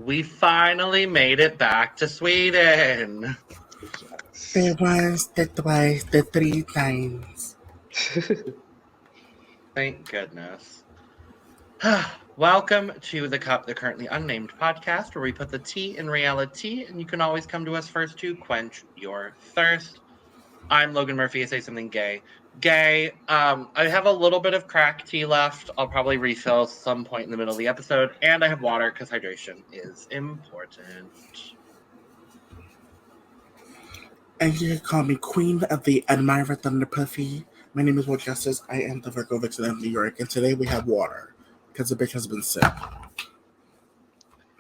We finally made it back to Sweden. The once, the twice, the three times. Thank goodness. Welcome to the Currently Unnamed Podcast, where we put the tea in reality, and you can always come to us first to quench your thirst. I'm Logan Murphy. I say something gay. I have a little bit of crack tea left. I'll probably refill some point in the middle of the episode, and I have water because hydration is important. And you can call me Queen of the Admirer Thunder Puffy. My name is Will Justice. I am the Virgo Vixen of New York, and today we have water because the bitch has been sick.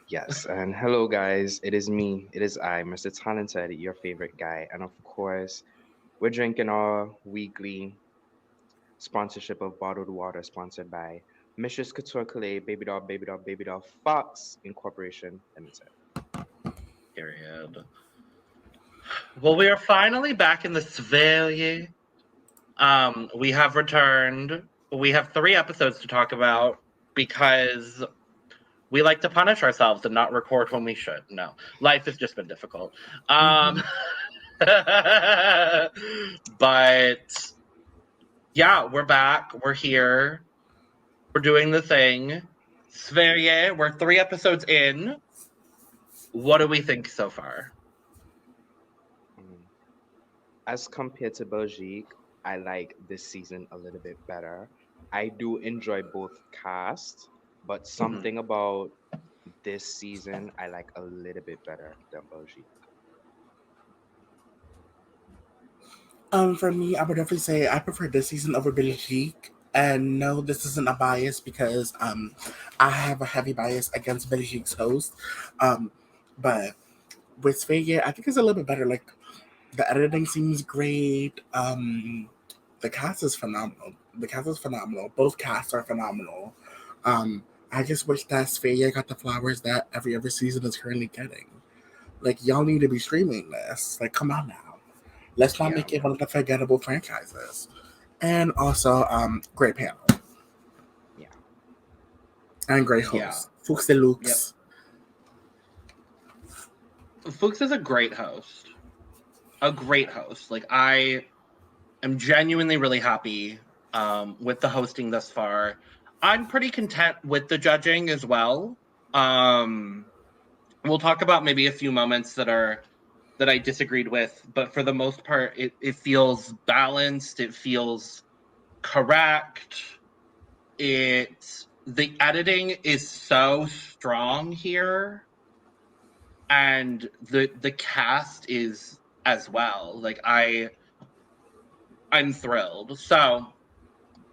Yes, and hello guys, it is me, it is I, Mr. Talented, your favorite guy, and of course, we're drinking our weekly sponsorship of bottled water sponsored by Mistress Couture Calais, Baby Doll Fox Incorporation Limited. Period. Well, we are finally back in the Sverige. We have returned. We have 3 episodes to talk about because we like to punish ourselves and not record when we should. No, life has just been difficult. But yeah, we're back. We're here. We're doing the thing. Sverige, we're 3 episodes in. What do we think so far? As compared to Belgique, I like this season a little bit better. I do enjoy both casts, but something about this season I like a little bit better than Belgique. For me, I would definitely say I prefer this season over Belgique. And no, this isn't a bias because I have a heavy bias against Belgique's host. But with Sverige, I think it's a little bit better. Like, the editing seems great. The cast is phenomenal. Both casts are phenomenal. I just wish that Sverige got the flowers that every other season is currently getting. Like, y'all need to be streaming this. Like, come on now. Let's not make it one of the forgettable franchises. And also, great panel. Yeah. And great host. Fuchs Deluxe. Yep. Fuchs is a great host. Like, I am genuinely really happy with the hosting thus far. I'm pretty content with the judging as well. We'll talk about maybe a few moments that I disagreed with, but for the most part, it feels balanced. It feels correct. The editing is so strong here, and the cast is as well. Like, I'm thrilled. So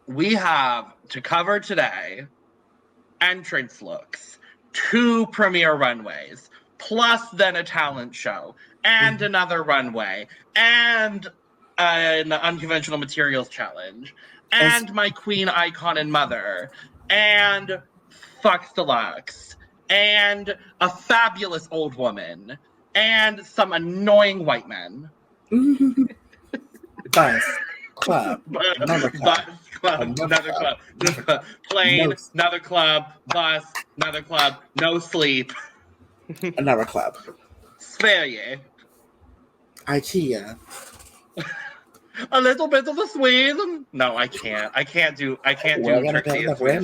we have to cover today entrance looks, 2 premiere runways, plus then a talent show, and another runway, and an unconventional materials challenge, and my queen icon and mother, and Fox Deluxe, and a fabulous old woman, and some annoying white men. Bus, club, another club. Plane, another club, bus, another club, no sleep. Another club. Sverige. IKEA. A little bit of a Sweden. No, I can't. I can't do Trixie and Swedish.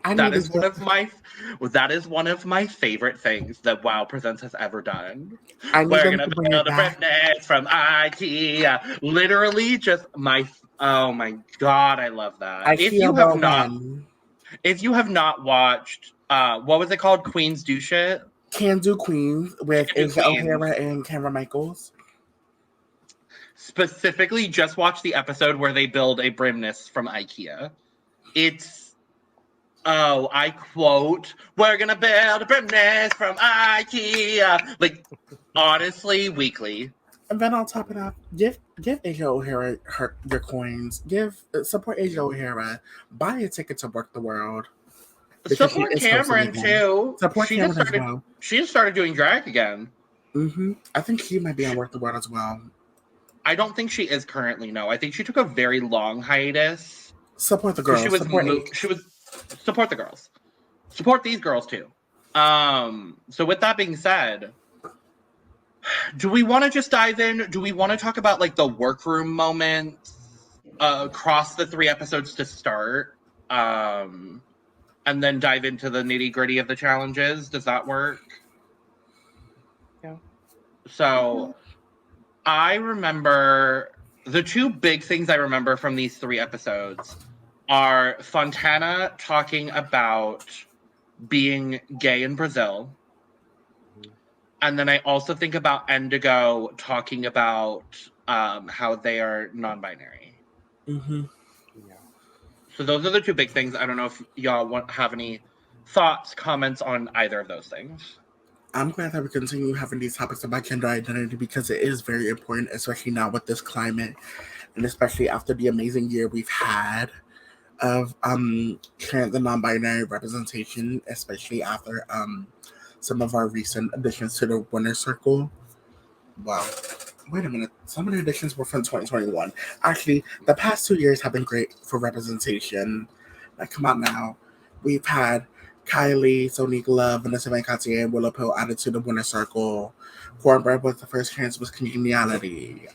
That is one of my favorite things that WoW Presents has ever done. We're gonna build a Britney from IKEA. Literally, just oh my god, I love that. IKEA if you have not watched, what was it called? Queens Do Shit? Can Do Queens with Asia O'Hara and Cameron Michaels. Specifically, just watch the episode where they build a Brimness from IKEA. I quote, "We're gonna build a Brimness from IKEA." Like, honestly, weekly. And then on top of that, give Asia O'Hara your coins. Support Asia O'Hara. Buy a ticket to Work the World. Support Cameron too. Support Cameron as well. She just started doing drag again. I think she might be on Work the World as well. I don't think she is currently. No, I think she took a very long hiatus. Support the girls. Support the girls. support these girls too. So with that being said, do we want to just dive in? Do we want to talk about like the workroom moments across the 3 episodes to start? And then dive into the nitty-gritty of the challenges? Does that work? Yeah. So I remember the 2 big things I remember from these 3 episodes are Fontana talking about being gay in Brazil. And then I also think about Indigo talking about how they are non-binary. Mm-hmm. Yeah. So those are the 2 big things. I don't know if y'all have any thoughts, comments on either of those things. I'm glad that we continue having these topics about gender identity because it is very important, especially now with this climate, and especially after the amazing year we've had of the non-binary representation, especially after some of our recent additions to the winner circle. Wow. Wait a minute. Some of the additions were from 2021. Actually, the past 2 years have been great for representation. Like, come on now. We've had Kylie, Sonique Love, Vanessa Van Cartier, and Willow Pill added to the winner circle. Cornbread was the first chance with congeniality.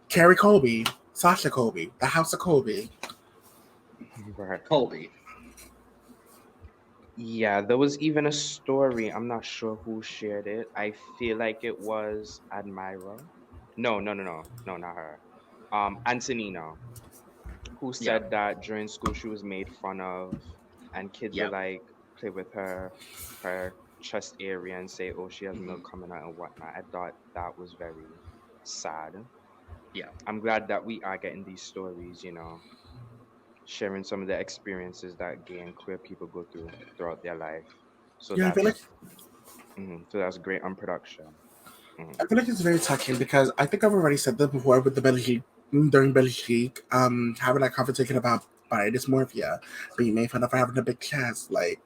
Carrie Colby, Sasha Colby, the House of Colby. Right. Colby. Yeah, there was even a story. I'm not sure who shared it. I feel like it was Admira. No, not her. Antonina, who Yeah. said that during school she was made fun of, and kids Yeah. would like play with her chest area and say, "Oh, she has milk coming out" and whatnot. I thought that was very sad. Yeah. I'm glad that we are getting these stories, sharing some of the experiences that gay and queer people go through throughout their life. So Yeah, that's great on production. Mhm. I feel like it's very touching because I think I've already said this before with the Belgique during Belgique, having that conversation about body dysmorphia, being made fun of for having a big chest. Like,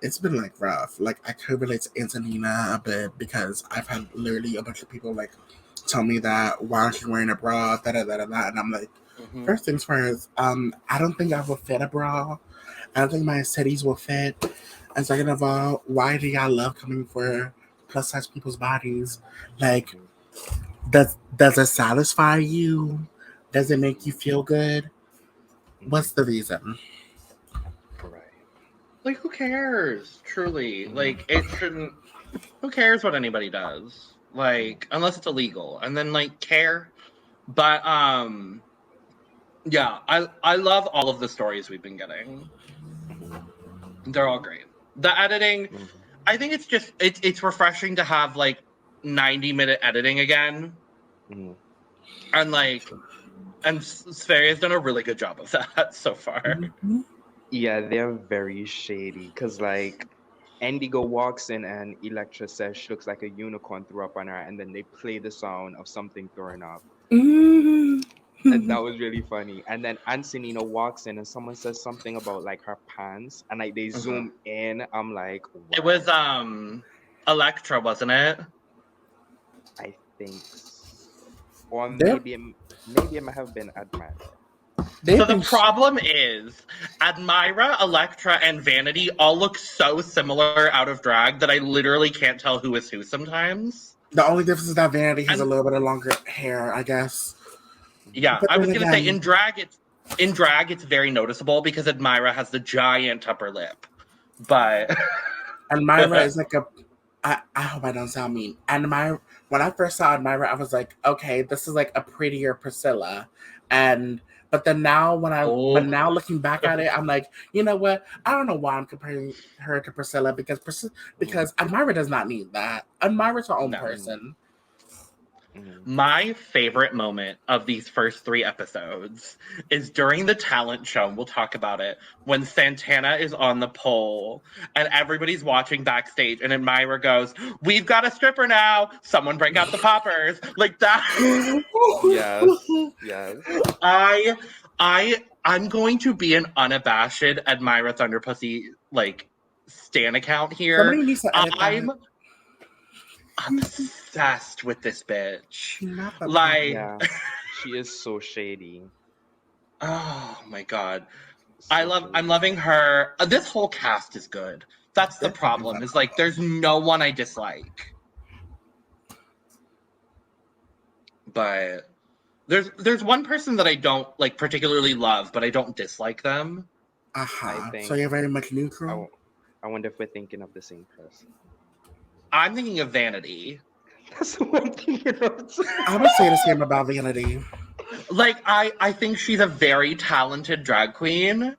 it's been like rough. Like, I could relate to Antonina a bit because I've had literally a bunch of people like tell me that why aren't you wearing a bra, da da da da da, and I'm like, first things first, I don't think I will fit a bra. I don't think my titties will fit. And second of all, why do y'all love coming for plus size people's bodies? Like, Mhm. does it satisfy you? Does it make you feel good? Mhm. What's the reason? Right. Like, who cares? Truly. Mhm. Like, it shouldn't. Who cares what anybody does? Mhm. Like, unless it's illegal. And then, like, care. But, yeah, I love all of the stories we've been getting. Mhm. They're all great. The editing, Mhm. I think it's just, it's refreshing to have, like, 90-minute editing again. Mhm. And, like, and Sverige has done a really good job of that so far. Mm-hmm. Yeah, they're very shady because like Indigo walks in and Electra says she looks like a unicorn threw up on her, and then they play the sound of something throwing up. And Mm-hmm. that was really funny. And then Antonina walks in and someone says something about like her pants and like they Mhm. zoom in. I'm like, It was, wow. Electra, wasn't it? I think or They're, maybe it might have been Admira. So they've the been. problem is, Admira, Electra, and Vanity all look so similar out of drag that I literally can't tell who is who sometimes. The only difference is that Vanity has a And little bit of longer hair, I guess. Mhm. yeah, But I then was gonna say again, in drag it's very noticeable because Admira has the giant upper lip. But Admira is like a. I hope I don't sound mean. Admira, when I first saw Admira, I was like, okay, this is like a prettier Priscilla, and but then now but oh, now looking back at it, I'm like, you know what? I don't know why I'm comparing her to Priscilla Mhm. because Admira does not need that. Admira's her own no. Mhm. person. Mhm. My favorite moment of these first 3 episodes is during the talent show. We'll talk about it when Santana is on the pole and everybody's watching backstage, and then Myra goes, "We've got a stripper now. Someone break out the poppers!" Like that. Yes. Yes. I, I'm going to be an unabashed Admira Thunderpussy like stan account here. Somebody needs to edit that. I'm obsessed with this bitch. Not the pop. Like. Yeah. She is so shady. Oh my god. I'm loving her. This whole cast is good. That's the problem. Is like there's no one I dislike. But there's one person that I don't like particularly love, but I don't dislike them. Uh-huh. think- So you're very much neutral? I wonder if we're thinking of the same person. I'm thinking of Vanity. That's what I'm thinking of. I would say the same about Vanity. Like I think she's a very talented drag queen.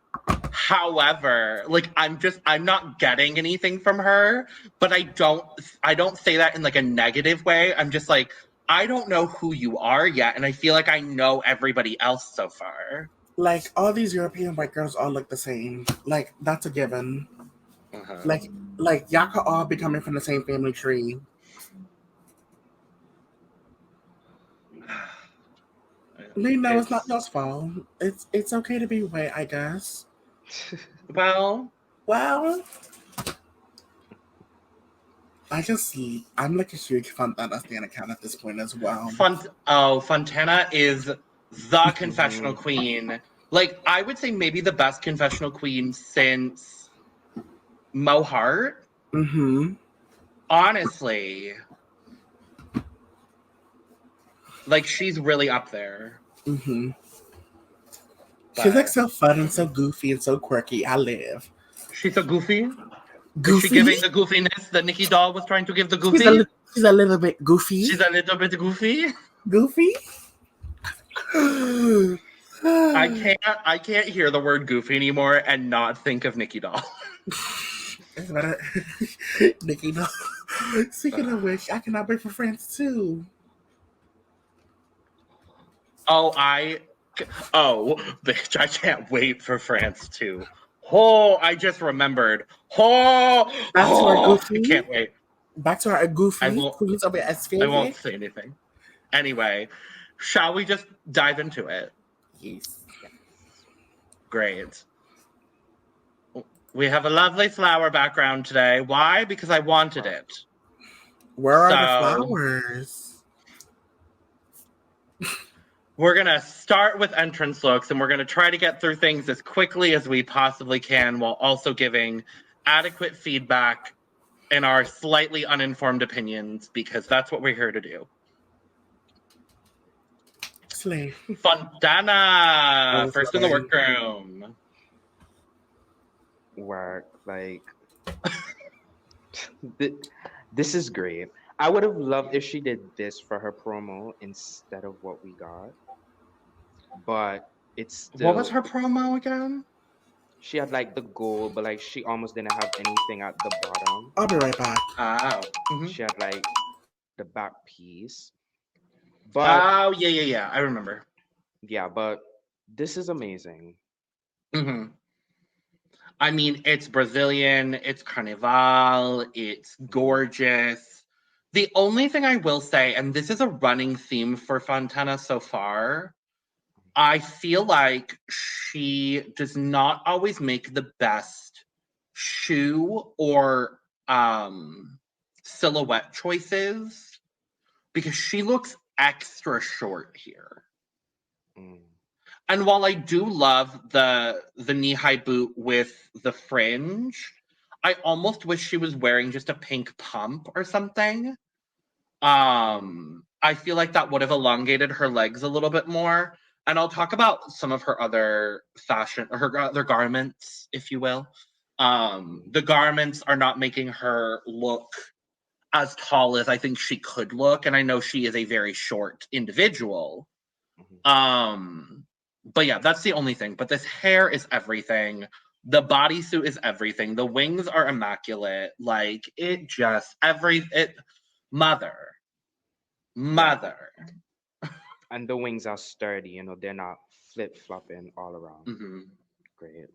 However, like I'm not getting anything from her, but I don't say that in like a negative way. I'm just like I don't know who you are yet, and I feel like I know everybody else so far. Like, all these European white girls all look the same. Like, that's a given. Uh-huh. Like y'all could all be coming from the same family tree. I mean, no, it's not y'all's fault. It's okay to be white, I guess. Well, I'm like a huge Fontana stan account at this point as well. Fontana is the confessional queen. Like, I would say maybe the best confessional queen since Mo Hart. Mm-hmm. Honestly. Like, she's really up there. Mm-hmm. But She's like so fun and so goofy and so quirky. I live. she's so goofy. Goofy? Is she giving the goofiness that Nikki Doll was trying to give the goofy? She's a little bit goofy. She's a little bit goofy. Goofy? I can't hear the word goofy anymore and not think of Nikki Doll. Nikki Doll. Speaking of which, I cannot wait for France too. Bitch, I can't wait for France too. Oh, I just remembered. Oh, Back to our goofy. I can't wait. Back to our goofy. I won't say anything. Anyway, shall we just dive into it? Yes. Great. We have a lovely flower background today. Why? Because I wanted it. Where are the flowers? We're going to start with entrance looks, and we're going to try to get through things as quickly as we possibly can while also giving adequate feedback and our slightly uninformed opinions, because that's what we're here to do. Slay. Fontana! First in the workroom. Work. Like, this is great. I would have loved if she did this for her promo instead of what we got. But it's still... What was her promo again? She had like the gold, but like she almost didn't have anything at the bottom. I'll be right back. Oh. Mm-hmm. She had like the back piece. But yeah. I remember. Yeah, but this is amazing. Mm-hmm. I mean, it's Brazilian, it's Carnival, it's gorgeous. The only thing I will say, and this is a running theme for Fontana so far, I feel like she does not always make the best shoe or silhouette choices because she looks extra short here. Mm. And while I do love the knee-high boot with the fringe, I almost wish she was wearing just a pink pump or something. I feel like that would have elongated her legs a little bit more. And I'll talk about some of her other fashion, her other garments, if you will. The garments are not making her look as tall as I think she could look. And I know she is a very short individual. Mm-hmm. But yeah, that's the only thing. But this hair is everything. The bodysuit is everything. The wings are immaculate. Like, it just, mother. And the wings are sturdy, you know, they're not flip-flopping all around. Mm-hmm. Great.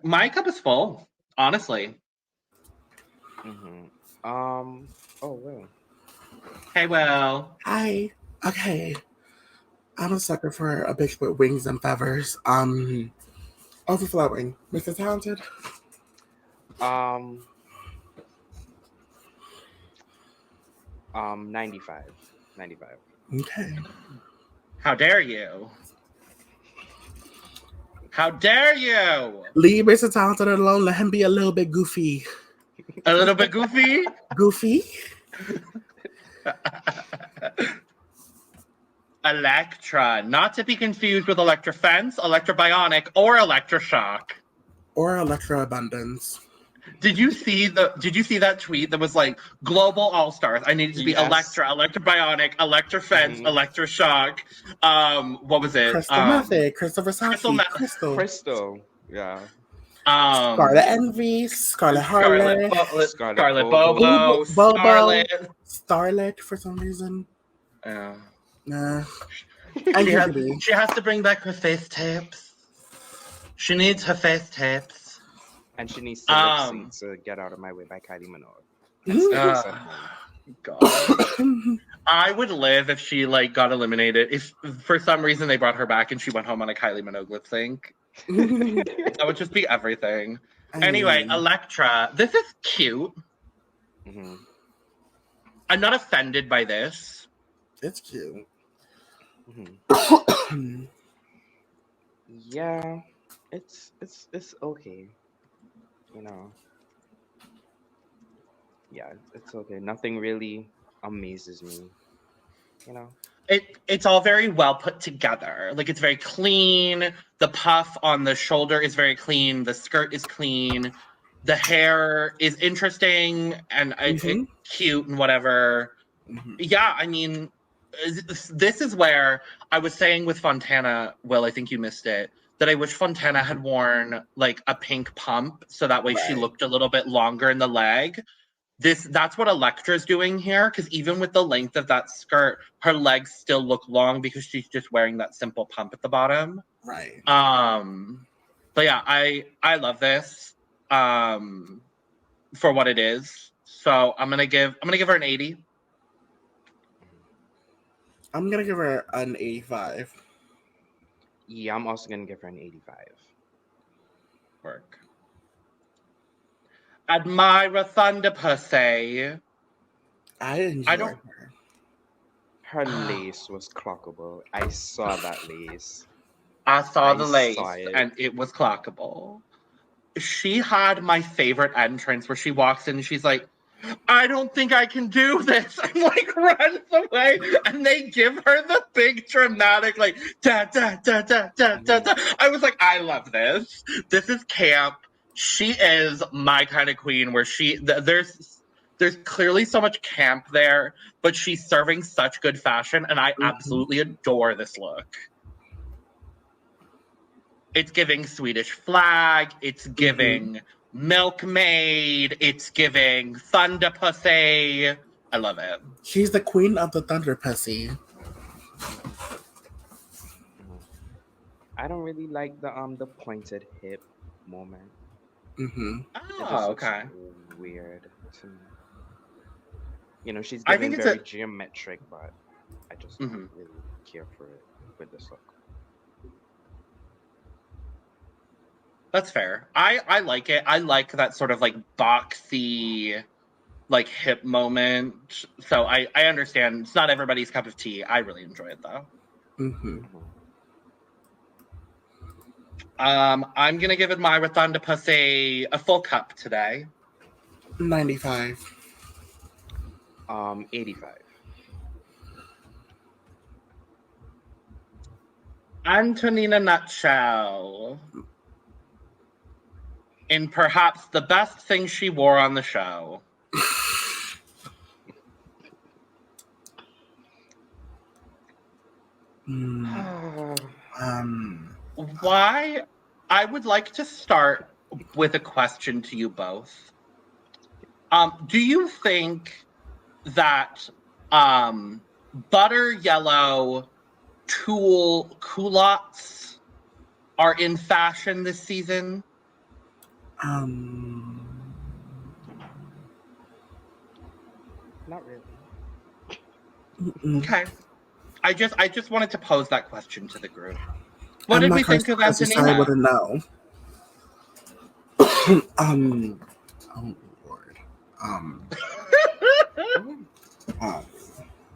My cup is full, honestly. Mm-hmm. Oh, well. Hey, Will. Hi. Okay. I'm a sucker for a bitch with wings and feathers. Overflowing. Mr. Talented? 95. Okay. How dare you? How dare you? Leave Mr. Talented alone. Let him be a little bit goofy. A little bit goofy? Goofy? Electra, not to be confused with Electra Fence, Electra Bionic, or Electra Shock. Or Electra Abundance. Did you see that tweet that was like global all-stars? I needed to be Electra, Electra Bionic, Electra Fence, Electra Shock. What was it? Crystal Method, Crystal Versace, Crystal. Yeah. Scarlet Envy, Scarlet Harlot, Scarlet Bobo, Starlet for some reason. Yeah. Nah. She has to bring back her face tapes. She needs her face tapes. And she needs to to Get Out of My Way by Kylie Minogue. God. I would live if she like got eliminated. If for some reason they brought her back and she went home on a Kylie Minogue lip sync. That would just be everything. Anyway, Electra. This is cute. Mm-hmm. I'm not offended by this. It's cute. Mm-hmm. Yeah, it's okay. You know. Yeah, it's okay. Nothing really amazes me. You know. It's all very well put together. Like it's very clean. The puff on the shoulder is very clean. The skirt is clean. The hair is interesting and cute and whatever. Mm-hmm. Yeah, I mean, this is where I was saying with Fontana, Will, I think you missed it, that I wish Fontana had worn like a pink pump so that way she looked a little bit longer in the leg. That's what Electra's doing here, because even with the length of that skirt, her legs still look long because she's just wearing that simple pump at the bottom. Right. But yeah, I love this for what it is. So I'm gonna give her an 80. I'm gonna give her an 85. Yeah, I'm also gonna give her an 85. Work. Admira Thunder Pussy. I enjoyed her. Her lace was clockable. I saw that lace. I saw the lace, and it was clockable. She had my favorite entrance where she walks in and she's like, I don't think I can do this. I'm like, runs away. And they give her the big dramatic, like, da, da, da, da, da, da, da. I was like, I love this. This is camp. She is my kind of queen where there's clearly so much camp there, but she's serving such good fashion. And I absolutely adore this look. It's giving Swedish flag. It's giving milkmaid. It's giving thunder pussy. I love it. She's the queen of the thunder pussy. I don't really like the pointed hip moment. Oh, okay. Weird to me. You know, she's giving very geometric, but I just don't really care for it with this look. That's fair. I like it. I like that sort of like boxy, like hip moment. So I understand. It's not everybody's cup of tea. I really enjoy it though. I'm gonna give Admira Thunder Pussy a full cup today. 95. 85. Antonina Nutshell. In perhaps the best thing she wore on the show. Why? I would like to start with a question to you both. Do you think that butter yellow tulle culottes are in fashion this season? Not really. Mm-mm. Okay. I just wanted to pose that question to the group. What did we think of Antonina? I wouldn't know. Oh Lord.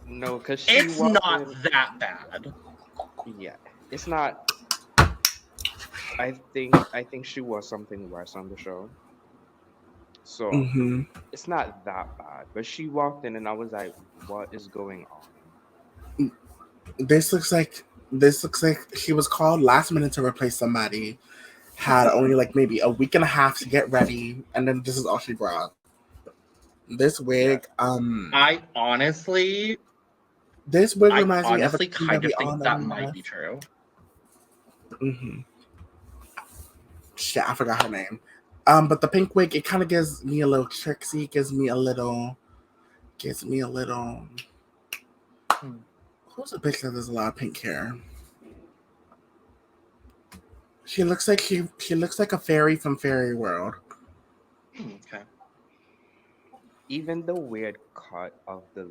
No, because it's not that bad. Yeah, it's not. I think she was something worse on the show. So Mm-hmm. it's not that bad. But she walked in and I was like, what is going on? This looks like she was called last minute to replace somebody. Had only like maybe a week and a half to get ready, and then this is all she brought. This Yeah. wig, I this wig I reminds me of a honestly queen that kind of we all think know that and might love. be true. Mm-hmm. Shit, I forgot her name. But the pink wig, it kind of gives me a little Trixie, gives me a little. Hmm. Who's a bitch that has a lot of pink hair? She looks like a fairy from Fairy World. Okay. Even the weird cut of the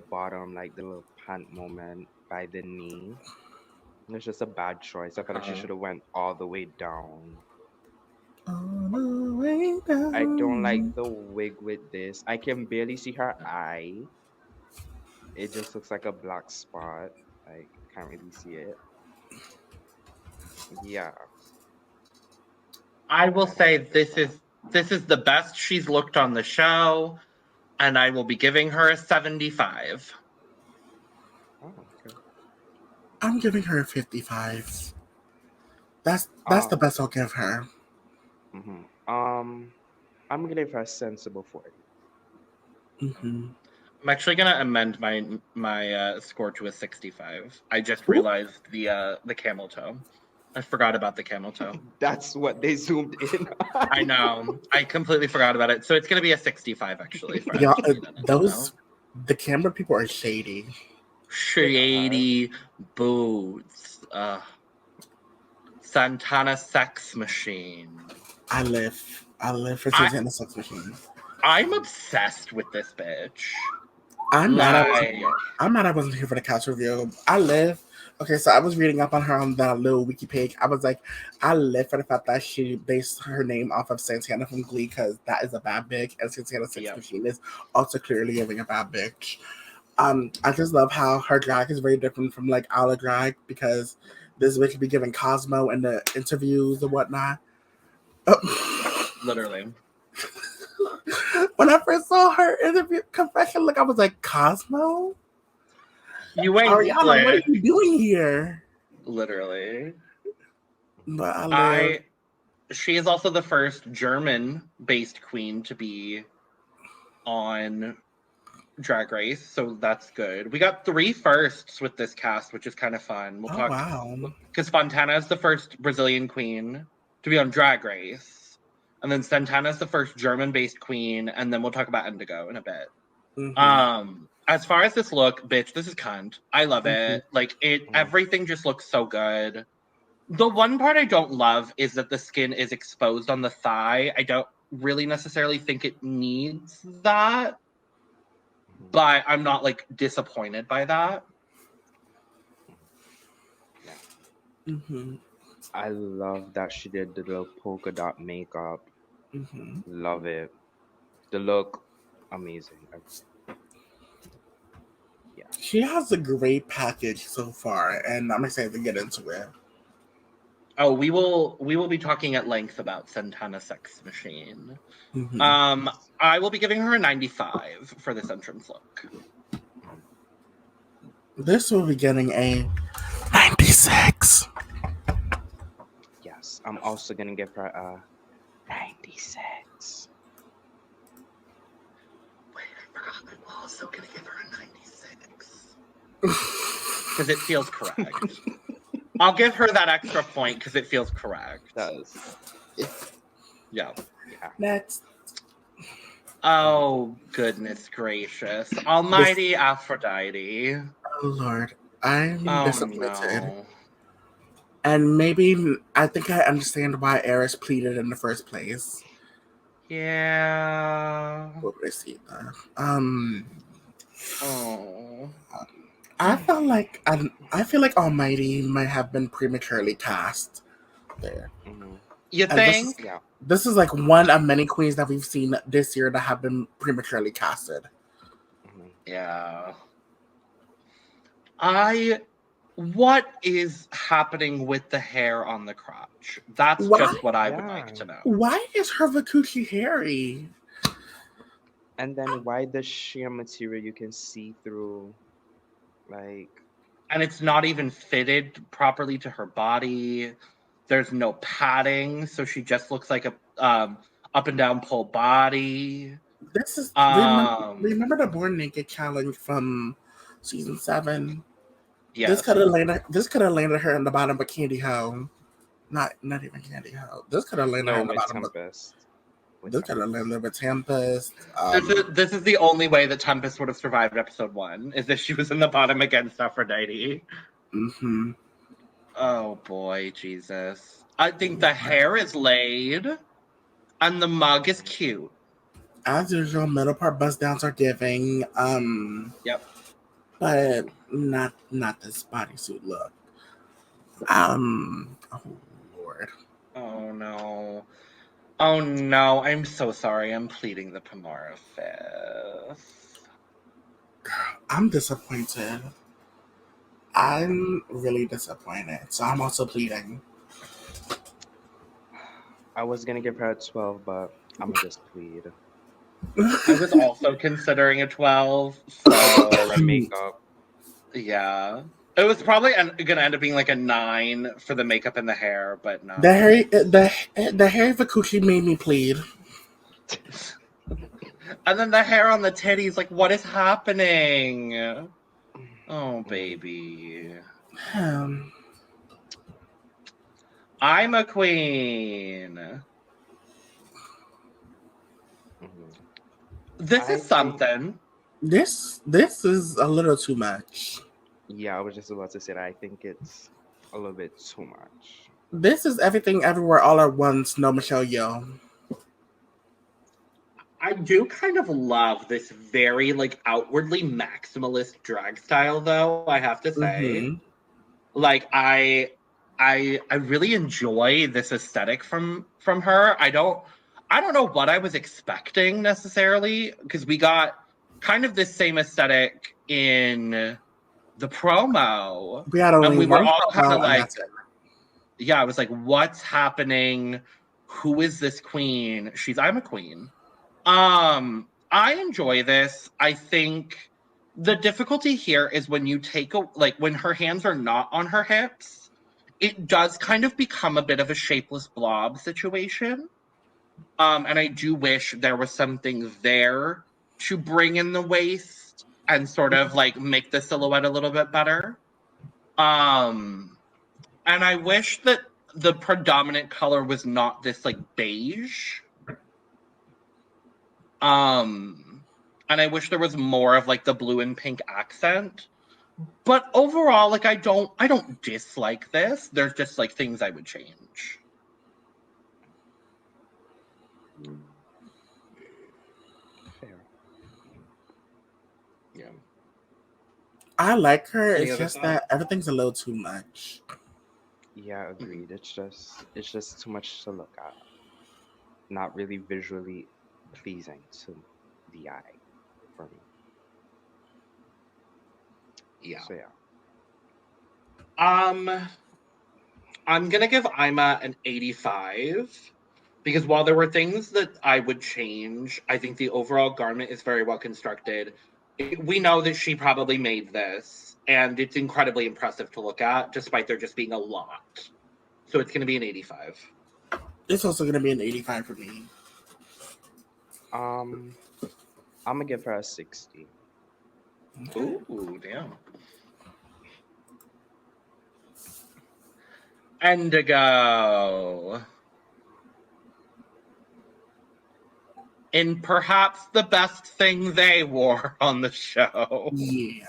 bottom, like the little pant moment by the knee. It's just a bad choice. I feel like she Uh-huh. should have went all the way down. All the way I don't down. like the wig with this. I can barely see her eye. It just looks like a black spot. Like can't really see it. Yeah, I will I don't say like this one. this is the best she's looked on the show, and I will be giving her a 75. Oh, okay. I'm giving her a 55. That's the Um, best I'll give her. um, I'm gonna give her a sensible 40. Mm-hmm. I'm actually gonna amend my score to a 65. I just Ooh, realized the camel toe. I forgot about the camel toe. That's what they zoomed in I on. know. I completely forgot about it. So it's gonna be a 65 actually for yeah, anyone that doesn't know. the camera people are shady. They are. Shady boots. Santana Sex Machine. I live for I Susanna Sex Machine. I'm obsessed with this bitch. I'm mad I wasn't Like, here. I'm mad I wasn't here for the cast review. I live. Okay, so I was reading up on her on that little wiki page. I was like, I live for the fact that she based her name off of Santana from Glee because that is a bad bitch, and Santana Sex yeah. Machine is also clearly giving a bad bitch. I just love how her drag is very different from like our drag because this bitch be giving Cosmo in the interviews and whatnot. Literally. When I first saw her interview confession, like I was like, Cosmo? You ain't Ariana, what are slick. you doing here? Literally. But I live. I She is also the first German-based queen to be on Drag Race, so that's good. We got 3 firsts with this cast, which is kind of fun. We'll Oh talk wow. because Fontana is the first Brazilian queen to be on Drag Race, and then Santana is the first German-based queen, and then we'll talk about Indigo in a bit. Mm-hmm. As far as this look, bitch, this is cunt. I love Mm-hmm. it. Like it, Mhm. everything just looks so good. The one part I don't love is that the skin is exposed on the thigh. I don't really necessarily think it needs that, Mhm. but I'm not like disappointed by that. Yeah. Mm-hmm. I love that she did the little polka dot makeup. Mm-hmm. Love it. The look, amazing. Yeah. She has a great package so far, and I'm excited to get into it. Oh, we will be talking at length about Santana Sex Machine. Mm-hmm. I will be giving her a 95 for this entrance look. Mhm. This will be getting a 96. Yes. I'm also gonna give her a 96. Wait, I forgot. I'm also gonna give her a 96 because it feels correct. I'll give her that extra point because it feels correct. Does. Yeah. Yeah. Next. Oh, goodness gracious. This, Almighty Aphrodite. oh Lord, I'm Oh, disappointed. no. And maybe I think I understand why Eris pleaded in the first place. Yeah. What would I see there? Oh. I feel like Almighty might have been prematurely cast there. Hmm. You And think? Yeah. this is like one of many queens that we've seen this year that have been prematurely casted. Hmm. Yeah. I what is happening with the hair on the crotch? That's Why? just what I would Yeah. like to know. Why is her Vakuchi hairy? And then why the sheer material you can see through, like, And it's not even fitted properly to her body. There's no padding, so she just looks like a up and down pull body. This is Um, remember the Born Naked challenge from season 7? yes. This could have landed her in the bottom of Candy Ho. Not even Candy Ho. This could have landed her no, in the with bottom of Tempest. With this could have Tempest. landed with Tempest. This is the only way that Tempest would have survived episode 1, is if she was in the bottom against Aphrodite. Mm-hmm. Oh boy, Jesus. I think the hair is laid and the mug is cute. As usual, middle part bust downs are giving. Yep. But not this bodysuit look. Oh Lord. Oh no. Oh no, I'm so sorry. I'm pleading the Pomara fifth. I'm disappointed. I'm really disappointed. So I'm also pleading. I was gonna give her a 12, but I'm gonna just plead. I was also considering a 12, so Hair and makeup. yeah. It was probably gonna end up being like a 9 for the makeup and the hair, but no. The Harry Vakuchi made me plead. And then the hair on the titties, like, what is happening? Oh, baby. I'm a queen. This is something. This is a little too much. Yeah, I was just about to say that. I think it's a little bit too much. This is everything everywhere all at once. No Michelle Yeoh. I do kind of love this very like outwardly maximalist drag style, though. I have to say, like I really enjoy this aesthetic from her. I don't know what I was expecting necessarily, because we got kind of this same aesthetic in the promo. We had only and we were one all kind promo, of and like, that's it. yeah, I was like, what's happening? Who is this queen? I'm a queen. I enjoy this. I think the difficulty here is when you take when her hands are not on her hips, it does kind of become a bit of a shapeless blob situation. And I do wish there was something there to bring in the waist and sort of like make the silhouette a little bit better. And I wish that the predominant color was not this like beige. And I wish there was more of like the blue and pink accent. But overall, like I don't dislike this. There's just like things I would change. Fair. Yeah. I like her. Any It's other just thoughts? that everything's a little too much. Yeah, agreed. It's just too much to look at. Not really visually pleasing to the eye for me. Yeah. So yeah. I'm gonna give Ima an 85 because while there were things that I would change, I think the overall garment is very well constructed. We know that she probably made this, and it's incredibly impressive to look at, despite there just being a lot. So it's gonna be an 85. It's also going to be an 85 for me. I'm gonna give her a 60. Ooh, damn. Indigo. In perhaps the best thing they wore on the show. Yeah.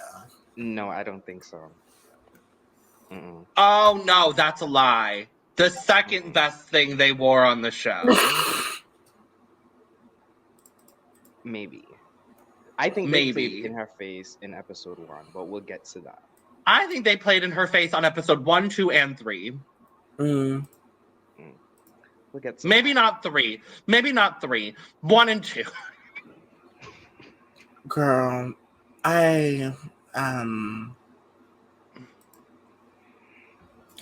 No, I don't think so. Mm-mm. Oh no, that's a lie. The second best thing they wore on the show. Maybe. I think they played Maybe. in her face in episode 1, but we'll get to that. I think they played in her face on episode 1, 2, and 3. Mm. We'll get to Maybe that. not 3. Maybe not 3. 1 and 2. Girl, I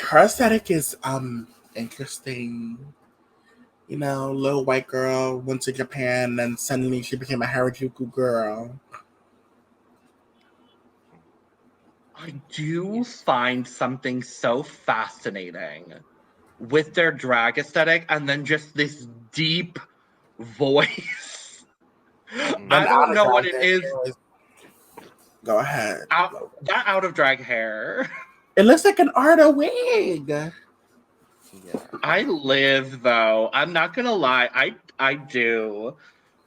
Her aesthetic is interesting. You know, little white girl went to Japan and suddenly she became a Harajuku girl. I do find something so fascinating with their drag aesthetic and then just this deep voice. Them I Mm-hmm. don't out of know what drag it hair is. is. Go ahead. That out of drag hair. It looks like an Arda wig. Yeah. I live though. I'm not gonna lie. I do.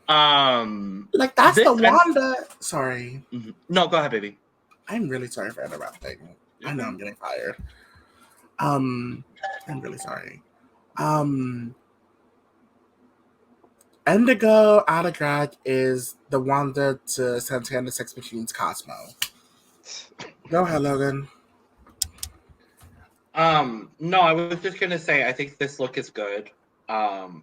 Like that's the This and Wanda. Sorry. no, go ahead, baby. I'm really sorry for interrupting. I know Okay. I'm getting fired. Um, I'm really sorry. Um, Indigo out of drag is the Wanda to Santana Sex Machines Cosmo. Go ahead, Logan. No, I was just gonna say I think this look is good.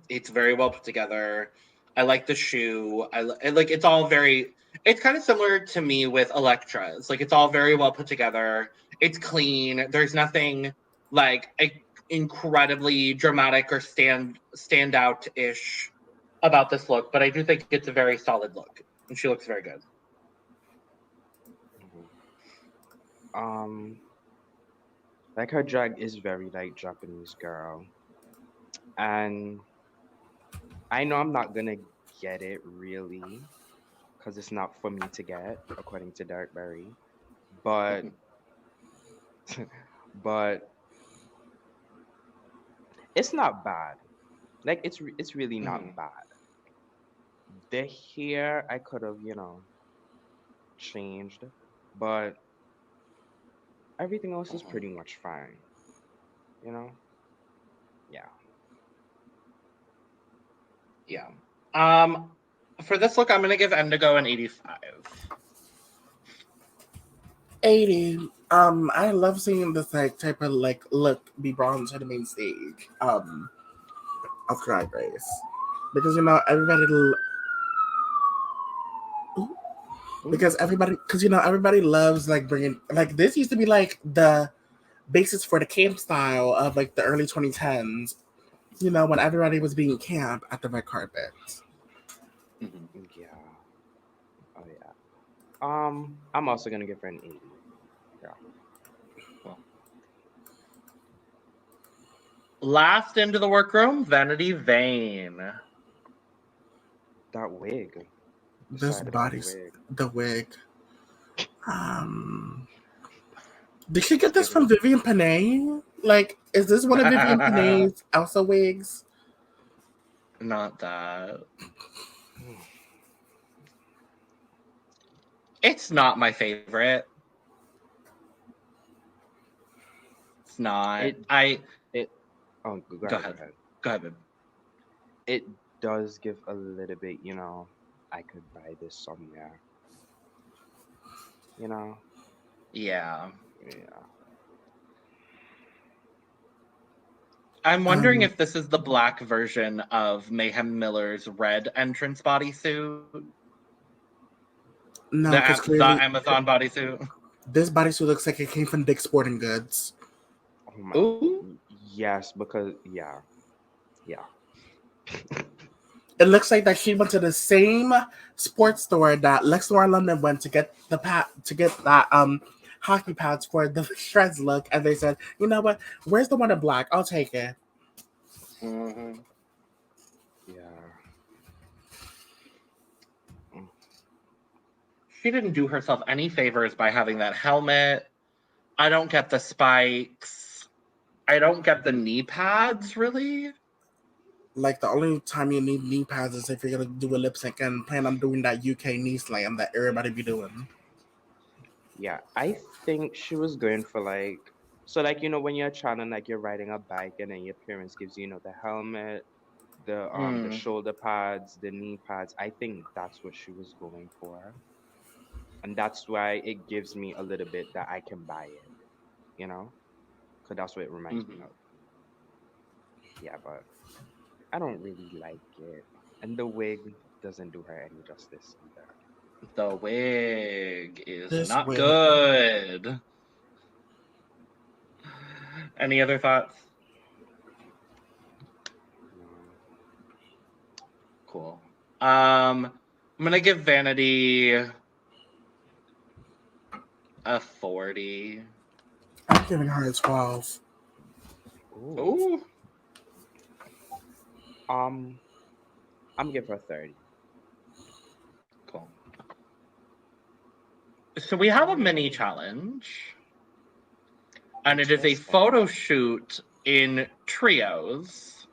It's very well put together. I like the shoe. Like it's all very. It's kind of similar to me with Electra's. Like it's all very well put together. It's clean. There's nothing like incredibly dramatic or stand out ish about this look. But I do think it's a very solid look, and she looks very good. Mhm. Um, like her drag is very like Japanese girl, and I know I'm not gonna get it really because it's not for me to get, according to Derek Berry. But but it's not bad. Like it's really not Mhm. bad. The hair I could have changed, but everything else is Mhm. pretty much fine. You know? Yeah. Yeah. For this look, I'm gonna give Indigo an 85. 80. I love seeing this like type of like look be brought onto the main stage of Drag Race because Ooh. everybody loves like bringing like this used to be like the basis for the camp style of like the early 2010s. You know, when everybody was being camp at the red carpet. Mhm. Yeah. Oh yeah. I'm also gonna give her an 80. Yeah. Well, last into the workroom, Vanity Vane. That wig. This Decide about the body's wig. the wig. Um, did she get It's this giving. from Vivian Panay? Like, is this one of Vivian Panay's Elsa wigs? Not that. It's not my favorite. It's not. It I it oh go go ahead, go ahead. ahead. Go ahead, babe. It does give a little bit, I could buy this somewhere, you know? Yeah. Yeah. I'm wondering Um, if this is the black version of Mayhem Miller's red entrance bodysuit. no, because The clearly Amazon bodysuit. this bodysuit looks like it came from Dick's Sporting Goods. Oh my Ooh. yes, because yeah. Yeah. It looks like that she went to the same sports store that Lex Lauren London went to get to get that hockey pads for the shreds look, and they said, you know what? Where's the one in black? I'll take it. Mhm. Yeah. Mm. She didn't do herself any favors by having that helmet. I don't get the spikes. I don't get the knee pads, really. Like the only time you need knee pads is if you're gonna do a lip sync and plan on doing that UK knee slam that everybody be doing. Yeah, I think she was going for like so like when you're trying like you're riding a bike and then your parents gives you the helmet, the Mm. shoulder pads, the knee pads. I think that's what she was going for. And that's why it gives me a little bit that I can buy it, you know? Cuz that's what it reminds me Mhm. of. Yeah, but I don't really like it. And the wig doesn't do her any justice either. The wig is This not wig. good. Any other thoughts? Cool. I'm gonna give Vanity a 40. I'm giving her a 12. Ooh. I'm gonna give her 30. Cool. So we have a mini challenge. And it is a photo shoot in trios.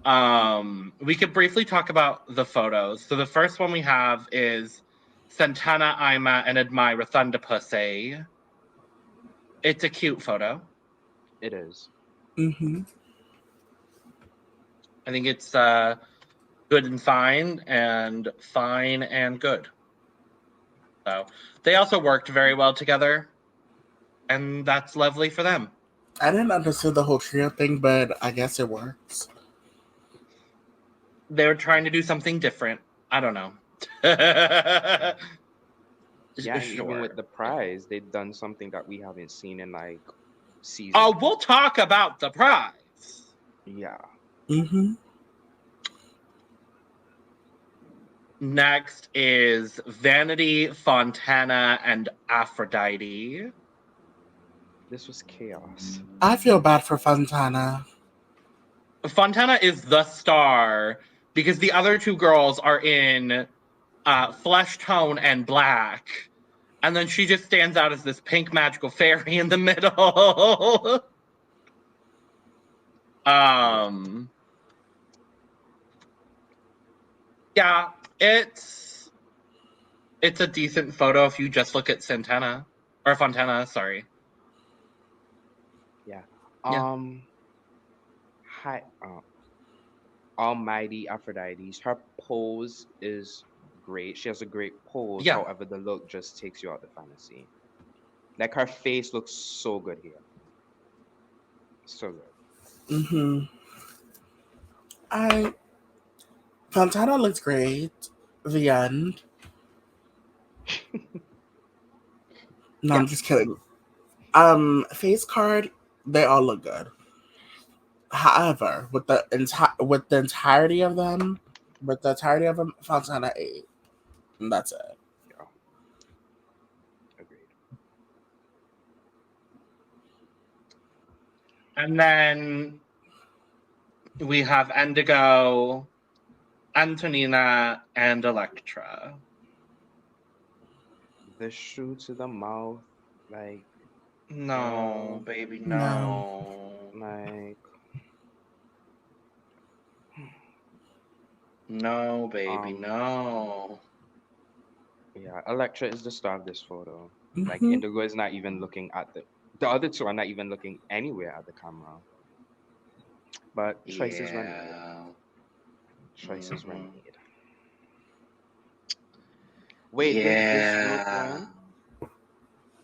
We could briefly talk about the photos. So the first one we have is Santana, Ima, and Admira Thunderpussy. It's a cute photo. It is. Mm-hmm. I think it's good and fine and good. So they also worked very well together. And that's lovely for them. I didn't understand the whole trio thing, but I guess it works. They were trying to do something different. I don't know. Yeah, even with the prize, they've done something that we haven't seen in like seasons. Oh, we'll talk about the prize. Yeah. Mm-hmm. Next is Vanity, Fontana, and Aphrodite. This was chaos. I feel bad for Fontana. Fontana is the star because the other two girls are in flesh tone and black. And then she just stands out as this pink magical fairy in the middle. Yeah, it's a decent photo if you just look at Fontana, sorry. Yeah. Hi, Almighty Aphrodite. Her pose is great. She has a great pose. Yeah. However, the look just takes you out the fantasy. Like her face looks so good here. So good. Mm-hmm. Fontana looks great. The end. No, I'm just kidding. Face card, they all look good. However, with the entirety of them, Fontana 8. And that's it. Yeah. Agreed. And then we have Indigo, Antonina, and Electra. The shoe to the mouth, like no, baby, no. Like no, baby, no. Yeah, Electra is the star of this photo. Mm-hmm. Like Indigo is not even looking at the other two are not even looking anywhere at the camera. But choices were made. Choices were made. Wait,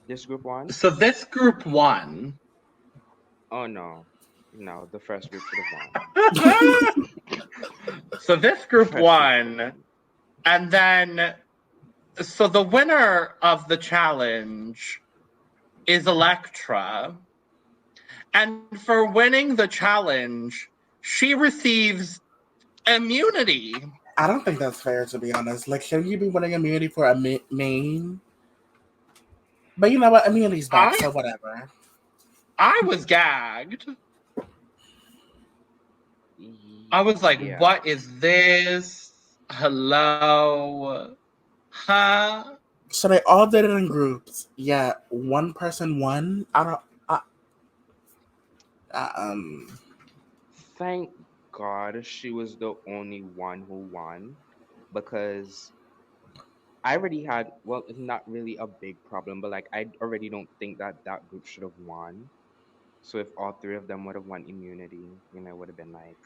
this group won? So this group won. Oh no. No, the first group should have won. So this group won. And then so the winner of the challenge is Electra. And for winning the challenge, she receives immunity. I don't think that's fair, to be honest. Like, shouldn't you be winning immunity for a main? But you know what? Immunity's back, so whatever. I was gagged. I was like, what is this? Hello? Huh? So they all did it in groups. Yeah, one person won. Thank God she was the only one who won, because I already had, well, it's not really a big problem, but like I already don't think that group should have won. So if all three of them would have won immunity, it would have been like,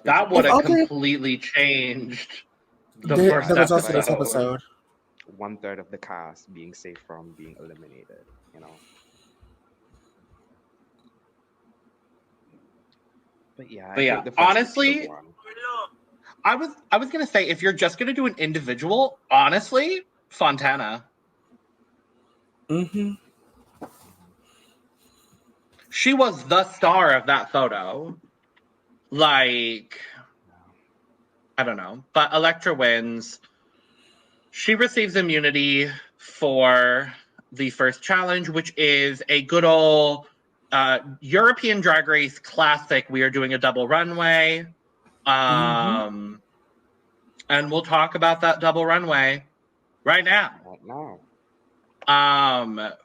that would have completely changed the first episode. 1/3 of the cast being safe from being eliminated, But yeah, honestly, I was gonna say, if you're just gonna do an individual, honestly, Fontana. Mm-hmm. She was the star of that photo. Like, I don't know. But Elektra wins. She receives immunity for the first challenge, which is a good old European Drag Race classic. We are doing a double runway. And we'll talk about that double runway right now. Right now.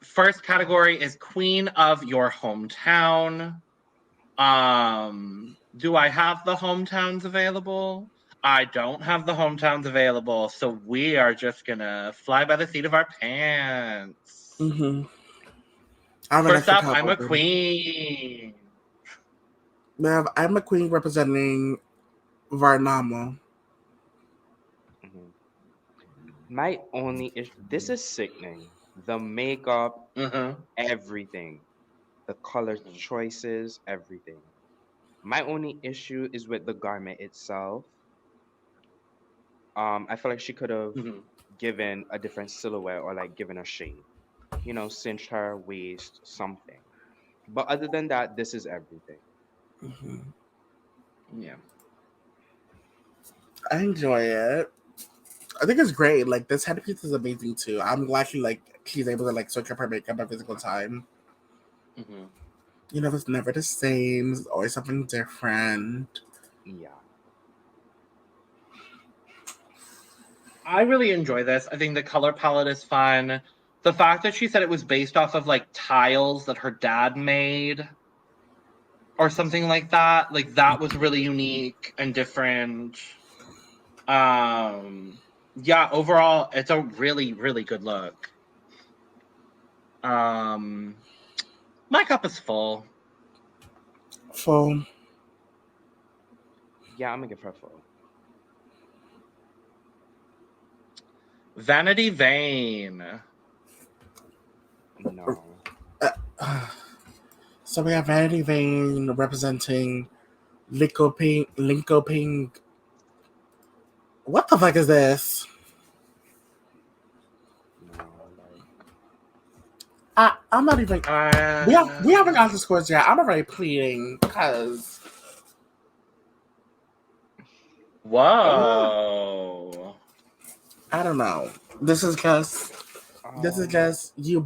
First category is Queen of Your Hometown. Do I have the hometowns available? I don't have the hometowns available, so we are just gonna fly by the seat of our pants. First up, I'm a queen. Ma'am, I'm a queen representing Varnamo. My only issue, this is sickening. The makeup, everything, the color choices, everything. My only issue is with the garment itself. I feel like she could have given a different silhouette or like given a shape. You know, cinched her waist, something. But other than that, this is everything. Yeah. I enjoy it. I think it's great. Like this headpiece is amazing too. I'm glad she's able to like switch up her makeup at physical time. You know, it's never the same. It's always something different. Yeah. I really enjoy this. I think the color palette is fun. The fact that she said it was based off of like tiles that her dad made or something like that was really unique and different. Yeah, overall it's a really, really good look. My cup is full. Full. Yeah, I'm gonna give her full. Vanity Vane. No. So we have Vanity Vane representing Linkoping. What the fuck is this? No, like I'm not even. We haven't got the scores yet. I'm already pleading because. Whoa. I don't know. This is just you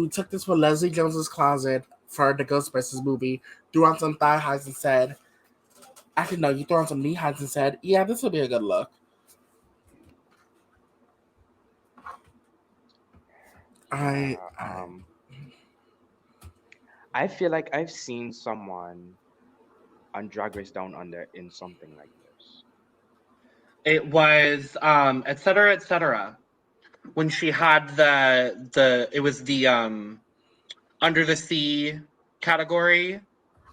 took this from Leslie Jones's closet for the Ghostbusters movie, threw on some thigh highs and said, actually no, you threw on some knee highs and said, yeah, this will be a good look. I feel like I've seen someone on Drag Race Down Under in something like this. It was et cetera, et cetera. When she had it was the under the sea category,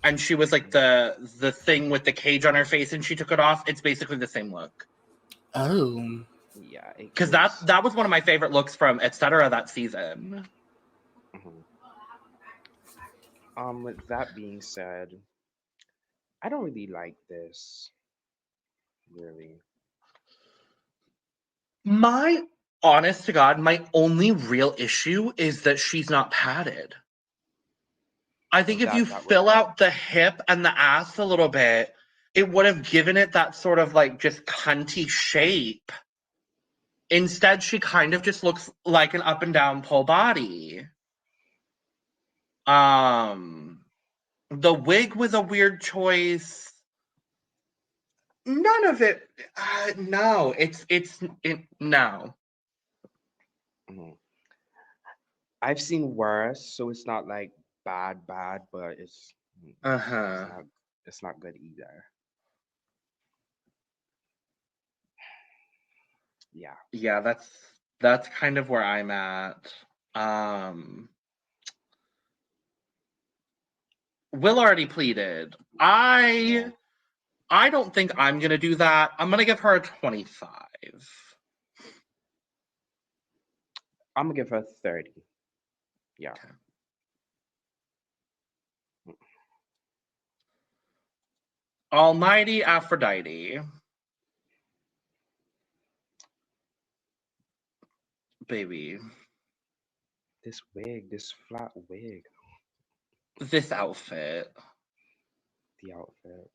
and she was like the thing with the cage on her face, and she took it off. It's basically the same look. Oh, yeah, because that was one of my favorite looks from et cetera that season. With that being said, I don't really like this. Really. My honest to God, my only real issue is that she's not padded. I think if you fill out the hip and the ass a little bit, it would have given it that sort of like just cunty shape. Instead, she kind of just looks like an up and down pole body. The wig was a weird choice. None of it. No, no. I've seen worse, so it's not like bad, but it's not good either. Yeah. Yeah, that's kind of where I'm at. Will already pleaded. I don't think I'm gonna do that. I'm gonna give her a 25. I'm gonna give her 30. Yeah. Okay. Almighty Aphrodite. Baby. This flat wig. This outfit. The outfit.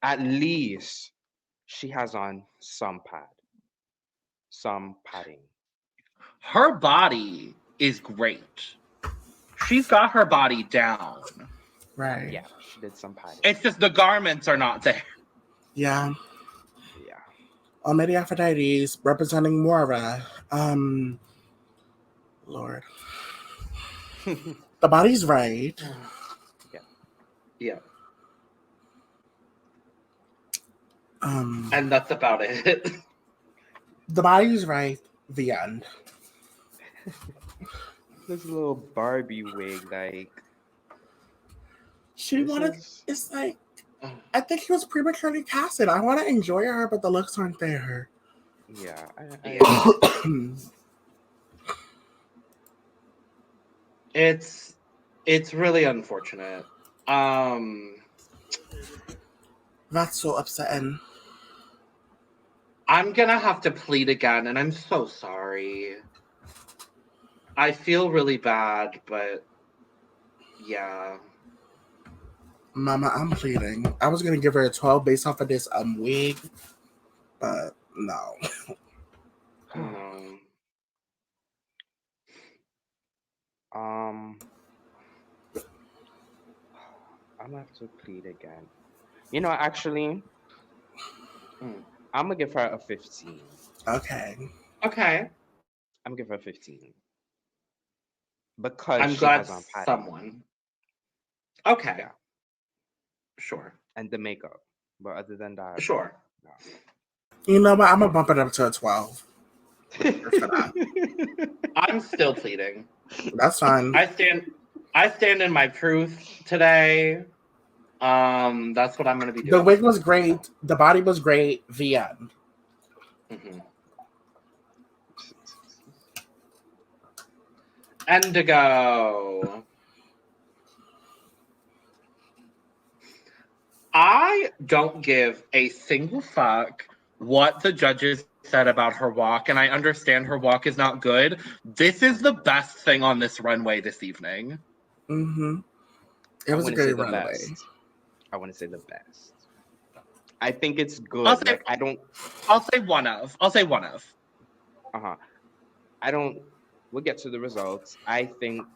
At least she has on some padding. Her body is great. She's got her body down. Right. Yeah, she did some padding. It's just the garments are not there. Yeah. Yeah. Almighty Aphrodite's representing Moira. Lord. The body's right. Yeah. And that's about it. The body's right. The end. This little Barbie wig, like She wanted. It's like I think he was prematurely casted. I want to enjoy her, but the looks aren't there. Yeah. It's really unfortunate. That's so upsetting. I'm gonna have to plead again, and I'm so sorry. I feel really bad, but yeah. Mama, I'm pleading. I was gonna give her a 12 based off of this wig, but no. I'm gonna have to plead again. Actually, I'm gonna give her a 15. Okay. I'm gonna give her a 15 because I'm she glad has on padding. someone. Okay. Yeah. Sure. And the makeup, but other than that, Sure. No. You know what? I'm gonna bump it up to a 12. I'm still pleading. That's fine. I stand in my truth today. That's what I'm gonna be doing. The wig was great. The body was great. The end. Mm-hmm. Indigo. I don't give a single fuck what the judges said about her walk, and I understand her walk is not good. This is the best thing on this runway this evening. Mm-hmm. It was a great runway. I want to say the best. I think it's good. I'll say one of. We'll get to the results. I think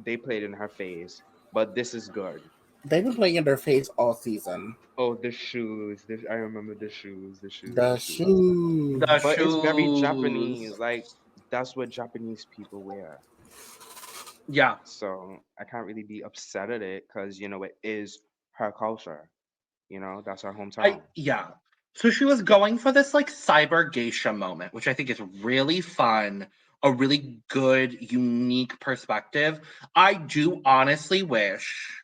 they played in her face, but this is good. They've been playing in their face all season. Oh, the shoes. I remember the shoes. The shoes. But it's very Japanese. Like, that's what Japanese people wear. Yeah. So I can't really be upset at it because, it is her culture. That's her hometown. Yeah. So she was going for this like cyber geisha moment, which I think is really fun, a really good, unique perspective. I do honestly wish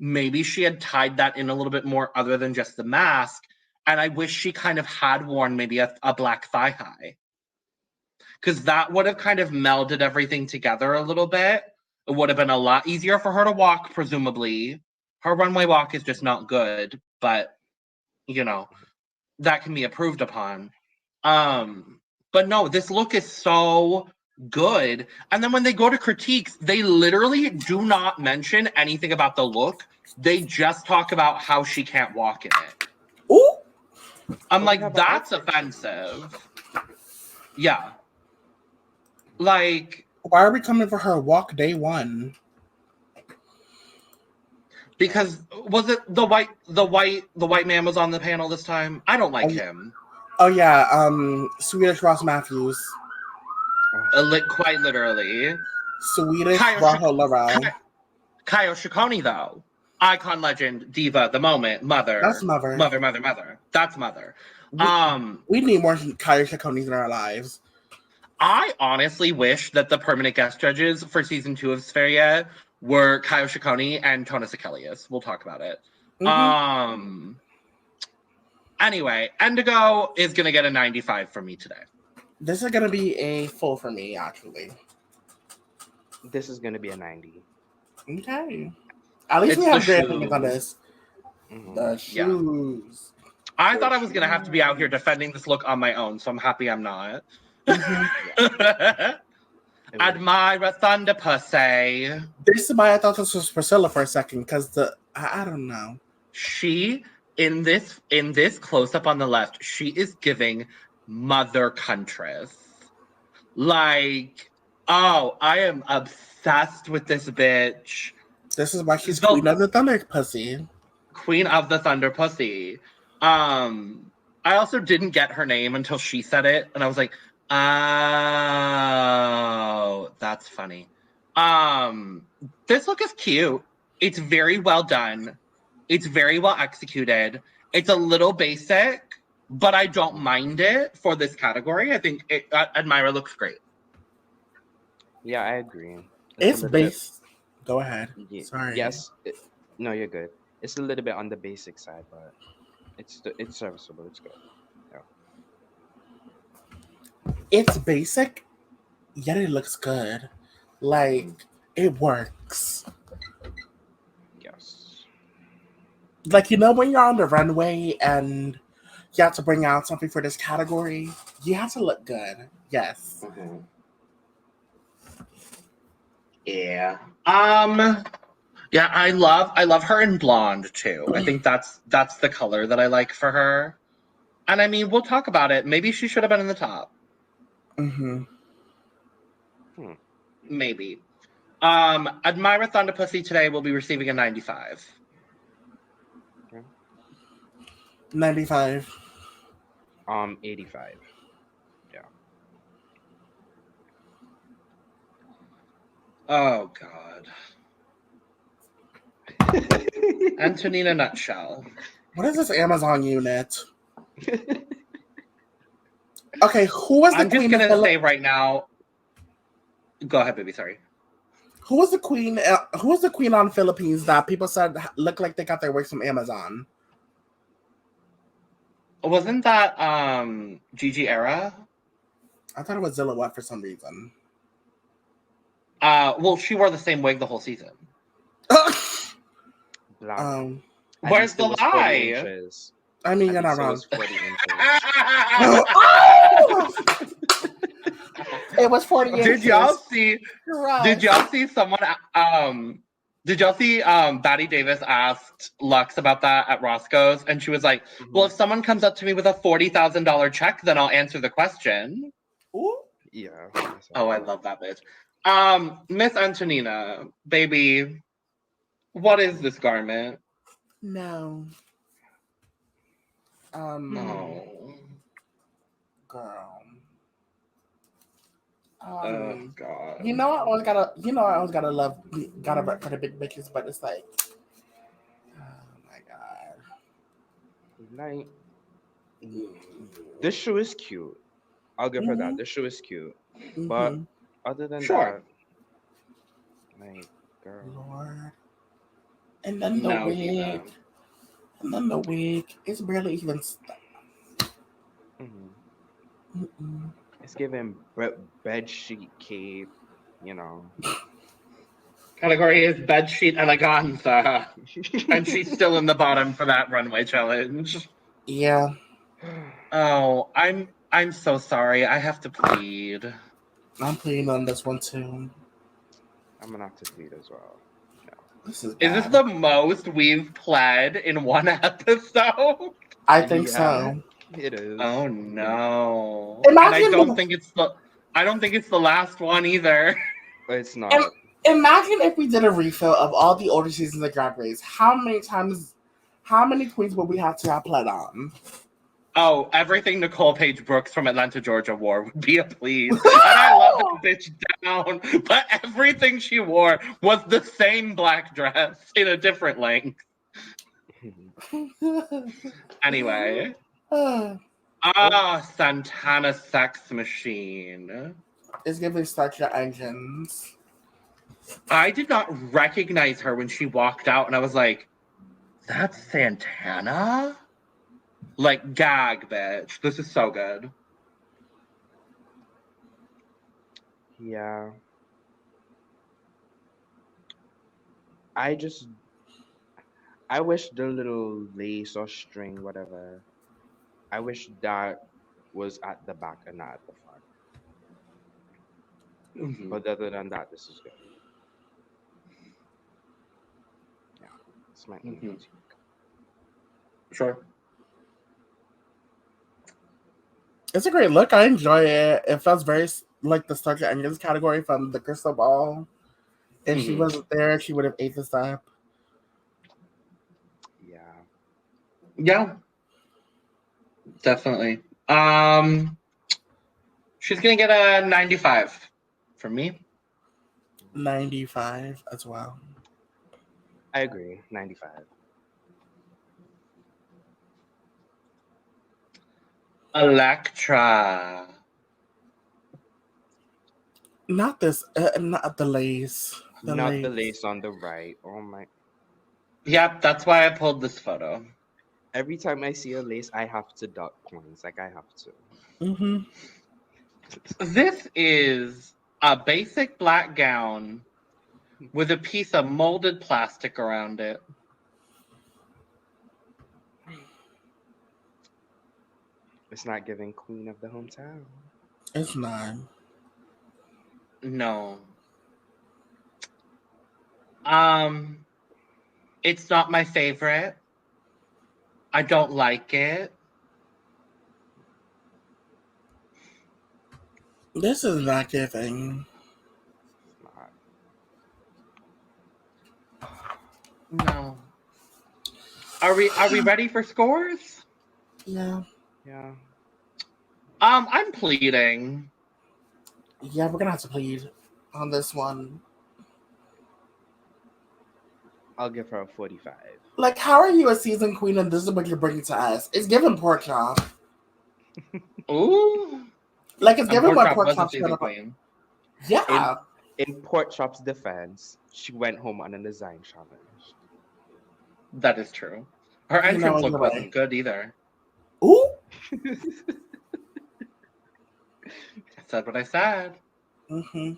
maybe she had tied that in a little bit more other than just the mask. And I wish she kind of had worn maybe a black thigh high. Because that would have kind of melded everything together a little bit. It would have been a lot easier for her to walk, presumably. Her runway walk is just not good, but, that can be improved upon. But no, this look is so good. And then when they go to critiques, they literally do not mention anything about the look. They just talk about how she can't walk in it. Ooh! I'm like, that's offensive. Yeah. Like, why are we coming for her walk day one? Because was it the white man was on the panel this time? I don't like him. Oh yeah, Swedish Ross Matthews. Quite literally. Swedish Rahul Larel. Kayo Shikoni, though. Icon, legend, diva, the moment, mother. That's mother. Mother. That's mother. We need more Kayo Shikonis in our lives. I honestly wish that the permanent guest judges for season 2 of Sverige were Kayo Shikoni and Tone Sekelius. We'll talk about it. Mm-hmm. Anyway, Indigo is going to get a 95 from me today. This is going to be a full for me, actually. This is going to be a 90. Okay. At least we have great opinions on this. Mm-hmm. The shoes. Yeah. I thought I was going to have to be out here defending this look on my own, so I'm happy I'm not. Mm-hmm. It was Admira Thunder Pussy. This is why I thought this was Priscilla for a second, because I don't know. She in this close up on the left, she is giving mother countries. Like, oh, I am obsessed with this bitch. This is why she's The- Queen of the Thunder Pussy. Queen of the Thunder Pussy. I also didn't get her name until she said it, and I was like, oh, that's funny. This look is cute. It's very well done. It's very well executed. It's a little basic, but I don't mind it for this category. I think Admira looks great. Yeah, I agree. It's a little bit- base. Go ahead. Sorry. Yes. No, you're good. It's a little bit on the basic side, but it's serviceable. It's good. It's basic, yet it looks good. Like, it works. Yes. Like, you know, when you're on the runway and you have to bring out something for this category, you have to look good. Yes. Mm-hmm. Yeah. Yeah, I love her in blonde too. I think that's the color that I like for her. And I mean, we'll talk about it. Maybe she should have been in the top. Mm-hmm. Maybe. Admira Thunder Pussy today will be receiving a 95. 95. 85. Yeah. Oh God. Antonina Nutshell. What is this Amazon unit? Okay, who was the I'm just queen? gonna say right now. Go ahead, baby. Sorry. Who was the queen? Who was the queen on Philippines that people said looked like they got their work from Amazon? Wasn't that Gigi Era? I thought it was Zilla for some reason. Well, she wore the same wig the whole season. Black. At Where's least it the was 40 lie? inches. I mean, you're At not least it wrong. was 40 inches. It was 40 inches. Did y'all see? Right. Did y'all see someone? Did y'all see? Batty Davis asked Lux about that at Roscoe's, and she was like, "Well, if someone comes up to me with a $40,000 check, then I'll answer the question." Ooh. Yeah. Oh, I love that bitch. Miss Antonina, baby, what is this garment? No. No. Girl. Oh God. I always gotta rep for the big bitches, but it's like, oh my God. Like, this shoe is cute. I'll give her that. This shoe is cute. But other than Sure. that, like, girl. Lord. And then the No, wig. Eva. And then the wig. It's barely even stuck. It's giving bed sheet cape, you know. Category is bedsheet eleganza, and she's still in the bottom for that runway challenge. Yeah. Oh, I'm so sorry. I have to plead. I'm pleading on this one too. I'm gonna have to plead as well. This is Is bad. this the most we've pled in one episode? I think Yeah. so. It is. Oh no. Imagine and I don't the- think it's the last one either. It's not. Imagine if we did a refill of all the older seasons of Drag Race. How many queens would we have to have pled on? Oh, everything Nicole Paige Brooks from Atlanta, Georgia wore would be a please. And I love that bitch down, but everything she wore was the same black dress in a different length. Anyway. Santana Sex Machine. It's giving start your engines. I did not recognize her when she walked out, and I was like, that's Santana? Like, gag, bitch. This is so good. Yeah. I wish the little lace or string, whatever, I wish that was at the back and not at the front. Mhm. But other than that, this is good. Yeah, it's my own Mhm. critique. Sure. It's a great look. I enjoy it. It feels very like the Starkey Onions category from the Crystal Ball. If she Mhm. wasn't there, she would have ate this up. Yeah. Yeah, definitely. She's gonna get a 95 from me. 95 as well. I agree. 95. Electra. Not this, not the lace. The Not the lace. lace on the right. Oh my. Yep, that's why I pulled this photo. Every time I see a lace, I have to duck points. Like, I have to. Mm-hmm. This is a basic black gown with a piece of molded plastic around it. It's not giving queen of the hometown. It's not. No. Um, it's not my favorite. I don't like it. This is not giving. It's not. No. Are we ready for scores? Yeah. Yeah. I'm pleading. Yeah, we're gonna have to plead on this one. I'll give her a 45. Like, how are you a season queen and this is what you're bringing to us? It's giving pork chop. Ooh. Like, it's And giving Pork what Chop pork was a chop should season have. queen. Yeah. In Pork Chop's defense, she went home on a design challenge. That is true. Her You know entrance what, look you're wasn't right. good either. Ooh. I said what I said. Mm-hmm.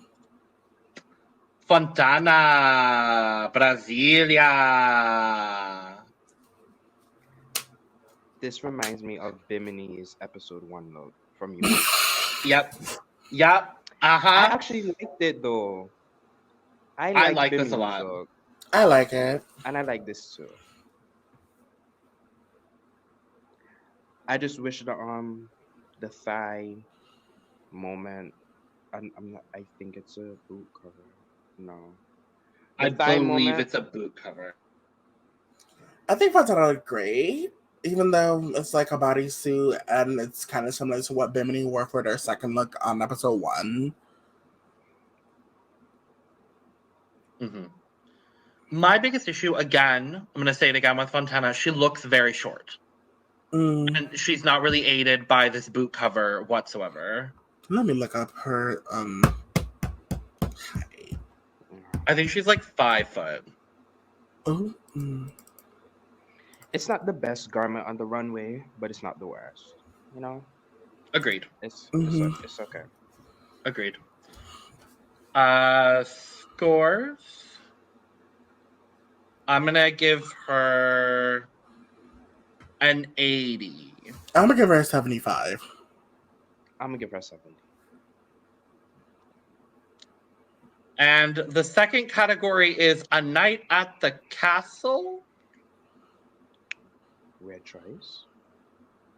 Fontana, Brasilia. This reminds me of Bimini's episode 1 look from You. Yep. Yep. I Uh-huh. actually liked it though. I I like like this a Bimini's lot. look. I like it. And I like this too. I just wish the thigh moment. I'm not. I think it's a boot cover. No, the I thigh believe moment. it's a boot cover. I think Fontana looked great, even though it's like a bodysuit and it's kind of similar to what Bimini wore for their second look on episode 1. Mm-hmm. My biggest issue, again, I'm going to say it again with Fontana, she looks very short. Mm. And she's not really aided by this boot cover whatsoever. Let me look up her height. I think she's like 5 foot. Oh. Mm. It's not the best garment on the runway, but it's not the worst. You know, Agreed. Mm-hmm. It's okay. Agreed. Scores. I'm going to give her an 80. I'm gonna give her a 75. I'm gonna give her a 70. And the second category is A Night at the Castle. Weird choice.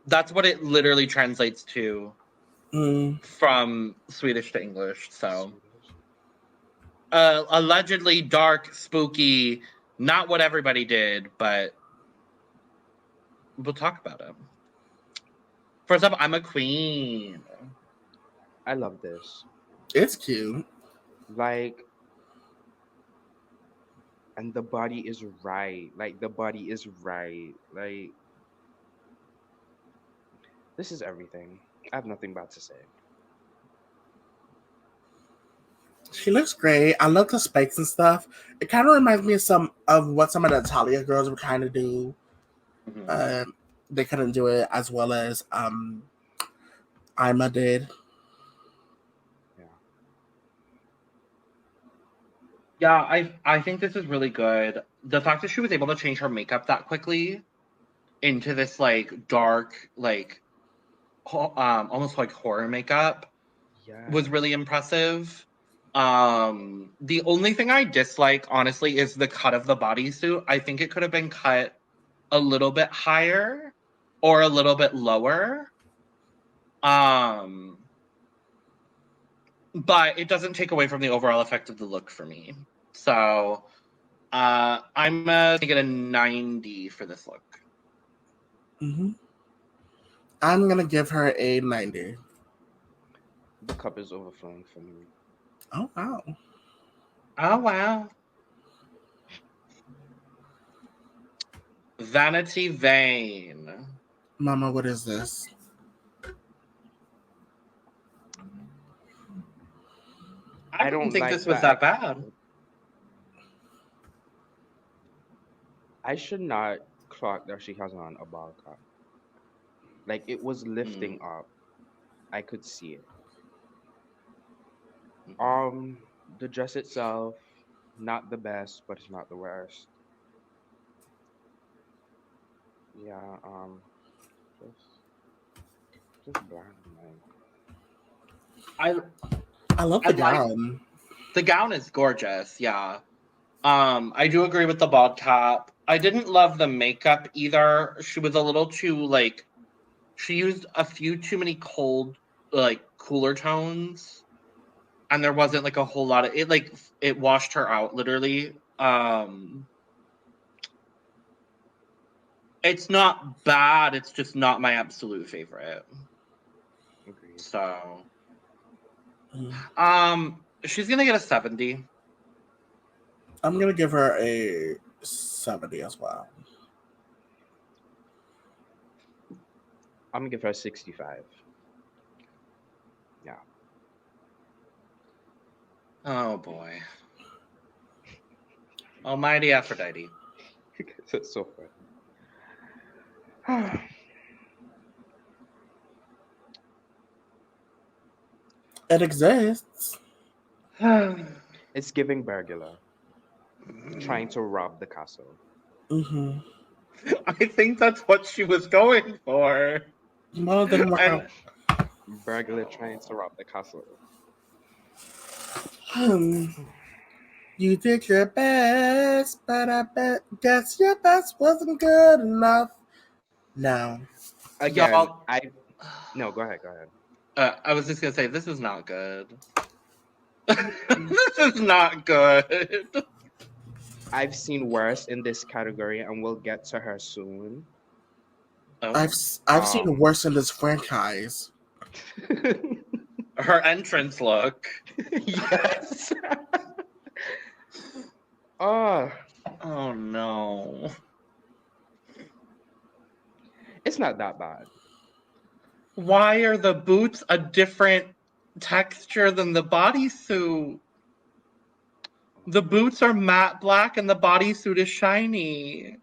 That's what it literally translates to from Swedish to English. So, Swedish. allegedly dark, spooky, not what everybody did, but we'll talk about it. First up, I'm a queen. I love this. It's cute. Like, and the body is right. Like, the body is right. Like, this is everything. I have nothing bad to say. She looks great. I love the spikes and stuff. It kind of reminds me of what some of the Italia girls were trying to do. Mm-hmm. They couldn't do it as well as Ima did. Yeah, I think this is really good. The fact that she was able to change her makeup that quickly into this like dark, like almost like horror makeup Yeah. was really impressive. The only thing I dislike, honestly, is the cut of the bodysuit. I think it could have been cut a little bit higher or a little bit lower. But it doesn't take away from the overall effect of the look for me. So I'm gonna get a 90 for this look. I'm gonna give her a 90. The cup is overflowing for me. Oh wow. Oh wow. Vanity Vane. Mama, what is this? I don't think this was that bad. I should not clock that she has on a ball cap. Like, it was lifting up. I could see it. The dress itself, not the best, but it's not the worst. Yeah, just bland, like. I love the gown. The gown is gorgeous, yeah. I do agree with the bald cap. I didn't love the makeup either. She was a little too, like, she used a few too many cold, like, cooler tones. And there wasn't, like, a whole lot of, it washed her out, literally. It's not bad, it's just not my absolute favorite. Agreed. So, she's gonna get a 70. I'm gonna give her a 70 as well. I'm gonna give her a 65. Yeah. Oh boy. Almighty Aphrodite. That's so funny. It exists. It's giving burglar. Trying to rob the castle. I think that's what she was going for. Well, didn't work out. Burglar trying to rob the castle. You did your best, but I guess your best wasn't good enough. No. Again, Y'all, No, go ahead. I was just gonna say, this is not good. This is not good. I've seen worse in this category, and we'll get to her soon. Oh. I've seen worse in this franchise. Her entrance look. Yes. Oh no. It's not that bad. Why are the boots a different texture than the bodysuit? The boots are matte black and the bodysuit is shiny.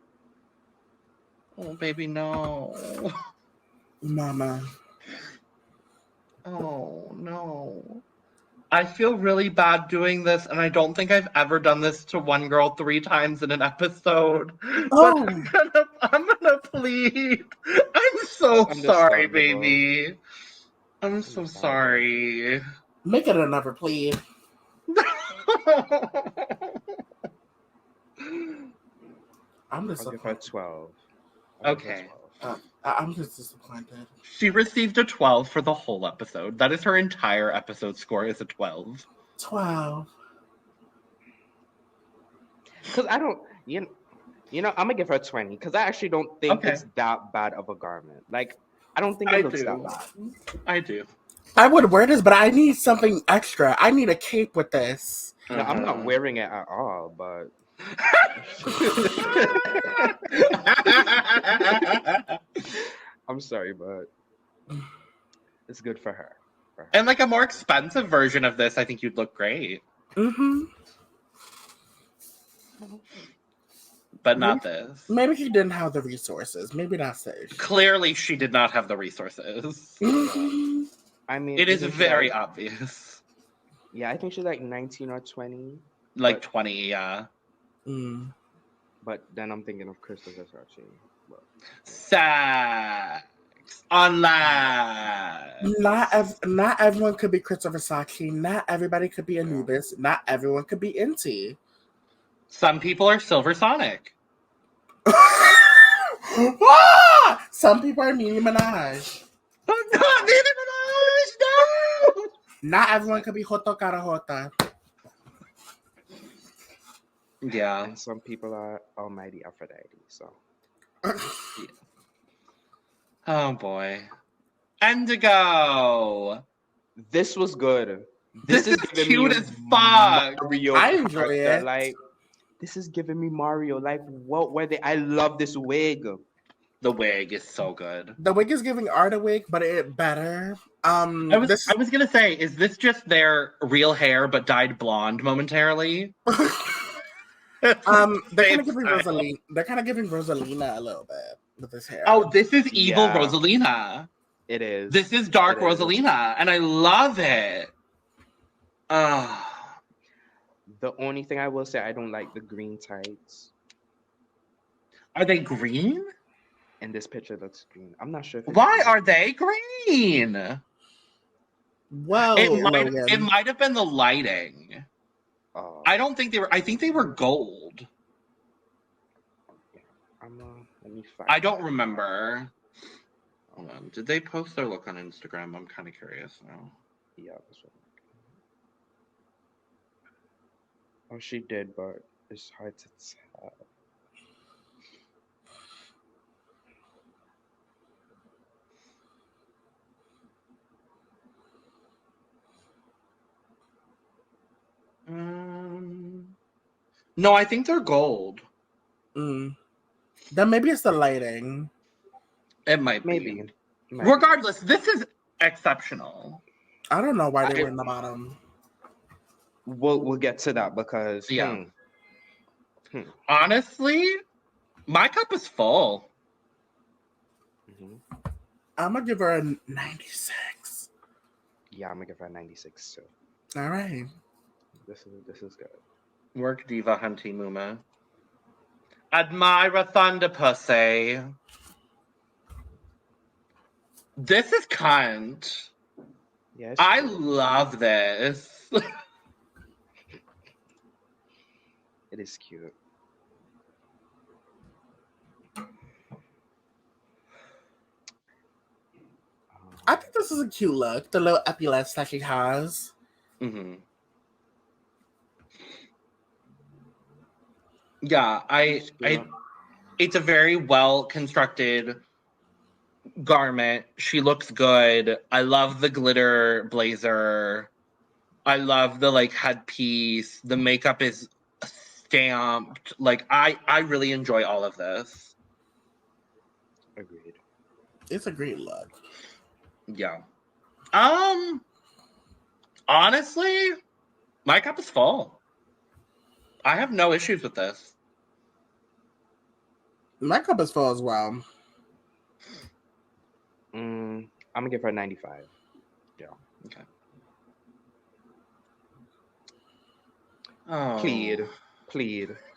Oh, baby, no. Mama. Oh, no. I feel really bad doing this, and I don't think I've ever done this to one girl 3 times in an episode. Oh. But I'm gonna plead. I'm so sorry, baby. I'm so sorry. Make it another plea. I'm disappointed. I'll give her 12. Okay. I'm just disappointed. She received a 12 for the whole episode. That is her entire episode score is a 12. 12. Because I don't, I'm gonna give her 20 because I actually don't think it's that bad of a garment. Like, I don't think it looks that bad. I do. I would wear this, but I need something extra. I need a cape with this. No, I'm not wearing it at all, but. I'm sorry, but it's good for her. And like a more expensive version of this, I think you'd look great. But not this. Maybe she didn't have the resources. Maybe that's it. Clearly, she did not have the resources. I mean, it is very obvious. Yeah, I think she's like 19 or 20. Like 20, yeah. But then I'm thinking of Crystal Versace. Sex. Unless Not everyone could be Christopher Saki. Not everybody could be Anubis. Not everyone could be Inti. some people are Silver Sonic. Some people are Nicki Minaj. Not Nicki Minaj, no! Not everyone could be Hoto Karahota. Yeah. And some people are Almighty Aphrodite. So. Oh boy. Indigo. This was good. This is giving cute me as fuck. Mario I enjoy character. it. Like, this is giving me Mario. Like, what were they? I love this wig. The wig is so good. The wig is giving art a wig, but it better. I was gonna say, is this just their real hair but dyed blonde momentarily? They're kind of giving Rosalina. They're kind of giving Rosalina a little bit with this hair. Oh, this is evil Yeah. Rosalina. It is. This is dark It is. Rosalina, and I love it. The only thing I will say, I don't like the green tights. Are they green? In this picture, it looks green. I'm not sure. If it's Why green. are they green? Well, It might have been the lighting. Oh, I don't think they were. I think they were gold. let me find. I don't remember. Hold on. Did they post their look on Instagram? I'm kind of curious now. Yeah, that's what. Oh, she did, but it's hard to tell. No, I think they're gold. Then maybe it's the lighting. It might Maybe. be. Might be. Regardless, this is exceptional. I don't know why they were in the bottom. We'll get to that because Yeah. Honestly, my cup is full. I'm gonna give her a 96. Yeah, I'm gonna give her a 96 too. All right. This is good. Work diva hunty muma. Admira Thunder Pussy. This is cunt. Yeah, I love this. it is cute. I think this is a cute look. The little epaulets that she has. Mm-hmm. Yeah, it's a very well constructed garment. She looks good. I love the glitter blazer. I love the headpiece. The makeup is stamped. I really enjoy all of this. Agreed. It's a great look. Yeah. Honestly, my cup is full. I have no issues with this. My cup is full as well. I'm gonna give her a 95. Yeah. Okay. Oh. Plead.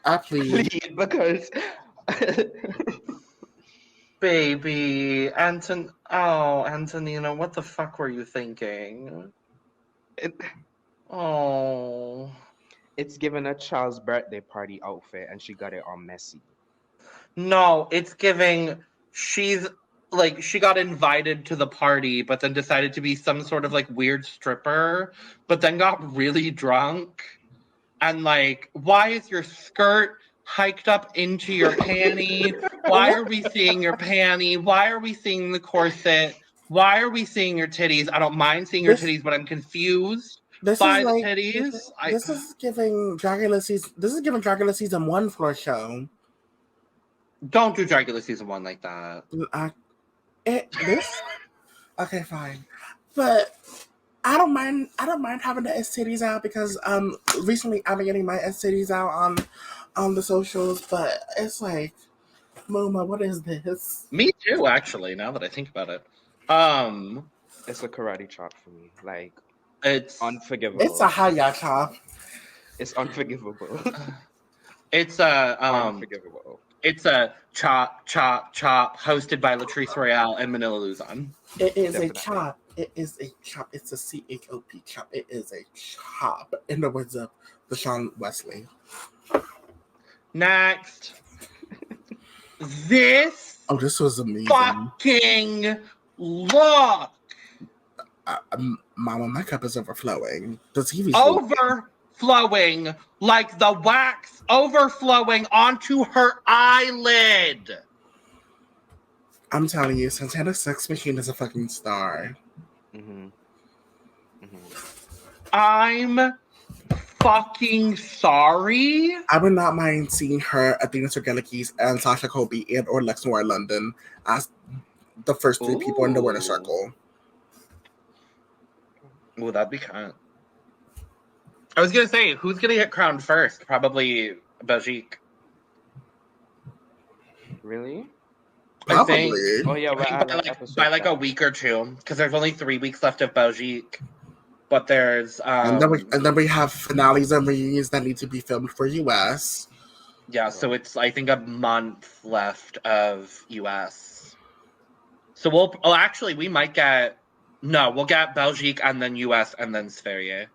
I plead. Plead because Baby, Antonina, what the fuck were you thinking? Oh. It's given a child's birthday party outfit and she got it all messy. No, it's giving she got invited to the party, but then decided to be some sort of weird stripper, but then got really drunk. And why is your skirt hiked up into your panty? Why are we seeing your panty? Why are we seeing the corset? Why are we seeing your titties? I don't mind seeing your titties, but I'm confused by the titties. This is giving Dragula season 1 floor show. Don't do Dragula season 1 like that. Okay, fine. But I don't mind having the STDs out because recently I've been getting my STDs out on the socials, but it's Moma, what is this? Me too, actually, now that I think about it. It's a karate chop for me. It's unforgivable. It's a haya chop. It's unforgivable. It's unforgivable. It's a chop, chop, chop, hosted by Latrice Royale and Manila Luzon. It is Definitely. a chop. It is a chop. It's a CHOP chop. It is a chop. In the words of Deshaun Wesley. Next. This Oh, this was amazing. fucking look. Mama, my cup is overflowing. The TV's Overflowing like the wax overflowing onto her eyelid. I'm telling you, Santana Sex Machine is a fucking star. Mm-hmm. I'm fucking sorry. I would not mind seeing her, Athena Sergelikis, and Sasha Colby and or Lex Noir London as the first three people in the winner circle. Ooh, that'd be kind. I was gonna say, who's gonna get crowned first? Probably Belgique. Really? I think. Probably. Oh yeah, by like a week or two, because there's only 3 weeks left of Belgique. But there's And then we have finales and reunions that need to be filmed for US. yeah, so it's I think a month left of US. So we might get we'll get Belgique and then US and then Sverige.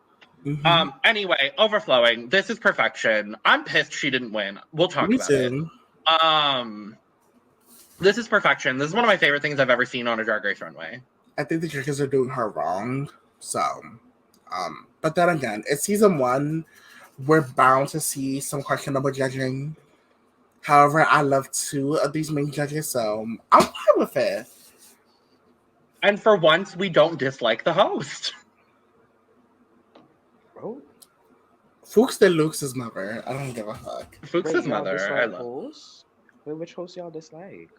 Mm-hmm. Anyway, overflowing. This is perfection. I'm pissed she didn't win. We'll talk about it. This is perfection. This is one of my favorite things I've ever seen on a Drag Race runway. I think the judges are doing her wrong. So, but then again, it's season 1. We're bound to see some questionable judging. However, I love 2 of these main judges, so I'm fine with it. And for once, we don't dislike the host. Oh. Fuchs de Lux's mother. I don't give a fuck. Fuchs's mother. I love. Host? Wait, which host y'all dislike?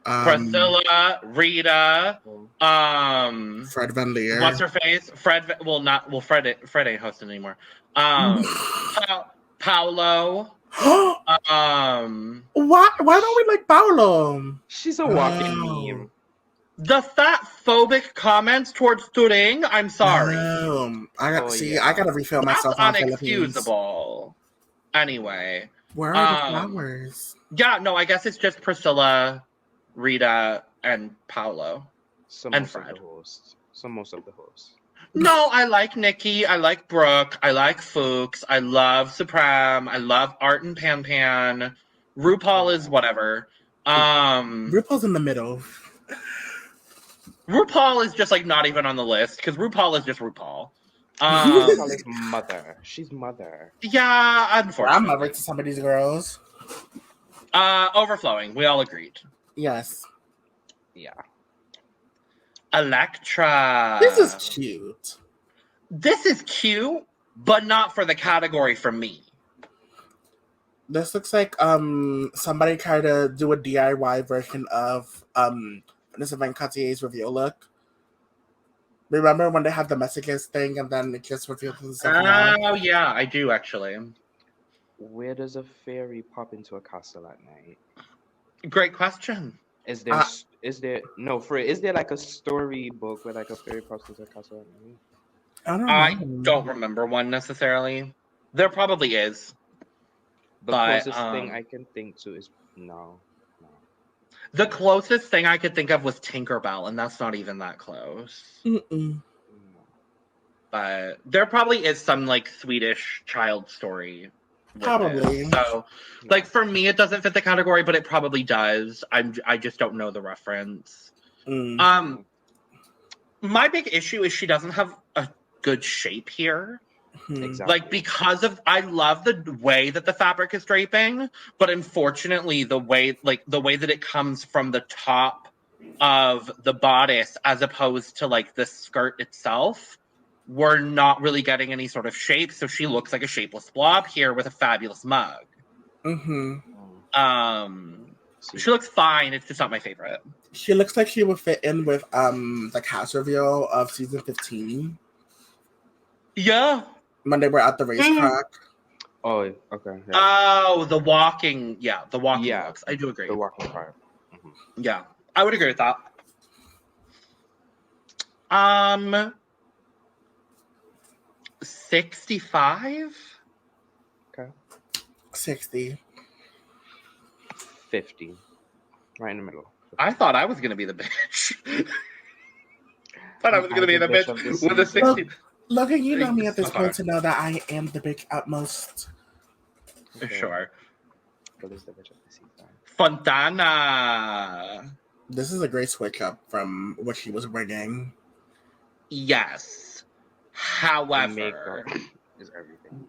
Priscilla, Rita, Fred Van Leer. what's her face? Fred ain't hosting anymore. Paolo. Why don't we like Paolo? She's a walking meme. The fat phobic comments towards Turing. I'm sorry. I gotta refill That's myself on Philippines. unexcusable. Anyway. Where are the flowers? Yeah, no, I guess it's just Priscilla, Rita, and Paolo. And Fred. Most of the hosts. No, I like Nikki. I like Brooke. I like Fuchs. I love Supreme. I love Art and Pan Pan. RuPaul is whatever. RuPaul's in the middle. RuPaul is just like not even on the list because RuPaul is just RuPaul. RuPaul is mother. She's mother. Yeah, unfortunately. I'm married to some of these girls. Overflowing. We all agreed. Yes. Yeah. Electra. This is cute. This is cute, but not for the category for me. This looks like somebody tried to do a DIY version of Vanessa Van Cartier's reveal look. Remember when they had the messages thing and then it just revealed itself? Oh yeah, I do actually. Where does a fairy pop into a castle at night? Great question. Is there like a storybook where like a fairy pops into a castle at night? I don't remember one necessarily. There probably is. The closest thing I can think to is no. The closest thing I could think of was Tinkerbell, and that's not even that close. Mm-mm. But there probably is some like Swedish child story. Probably. So, like for me, it doesn't fit the category, but it probably does. I just don't know the reference. Mm. My big issue is she doesn't have a good shape here. Exactly. Like because of I love the way that the fabric is draping, but unfortunately the way that it comes from the top of the bodice as opposed to like the skirt itself, we're not really getting any sort of shape, so she looks like a shapeless blob here with a fabulous mug. Mm-hmm. She looks fine, it's just not my favorite. She looks like she would fit in with the cast reveal of season 15. Yeah. When they were at the racetrack. Oh, okay. Yeah. Oh, the walking looks. I do agree. The walking part. Mm-hmm. Yeah, I would agree with that. 65? Okay. 60. 50. Right in the middle. I thought I was gonna be the bitch. Thought I was gonna be the the bitch bitch of the with a season. 16. Logan, you know me at this Sorry. point to know that I am the bitch at most. Okay. Sure. What is the bitch of the season? Fontana. This is a great switch up from what she was bringing. Yes. The However, makeup is everything.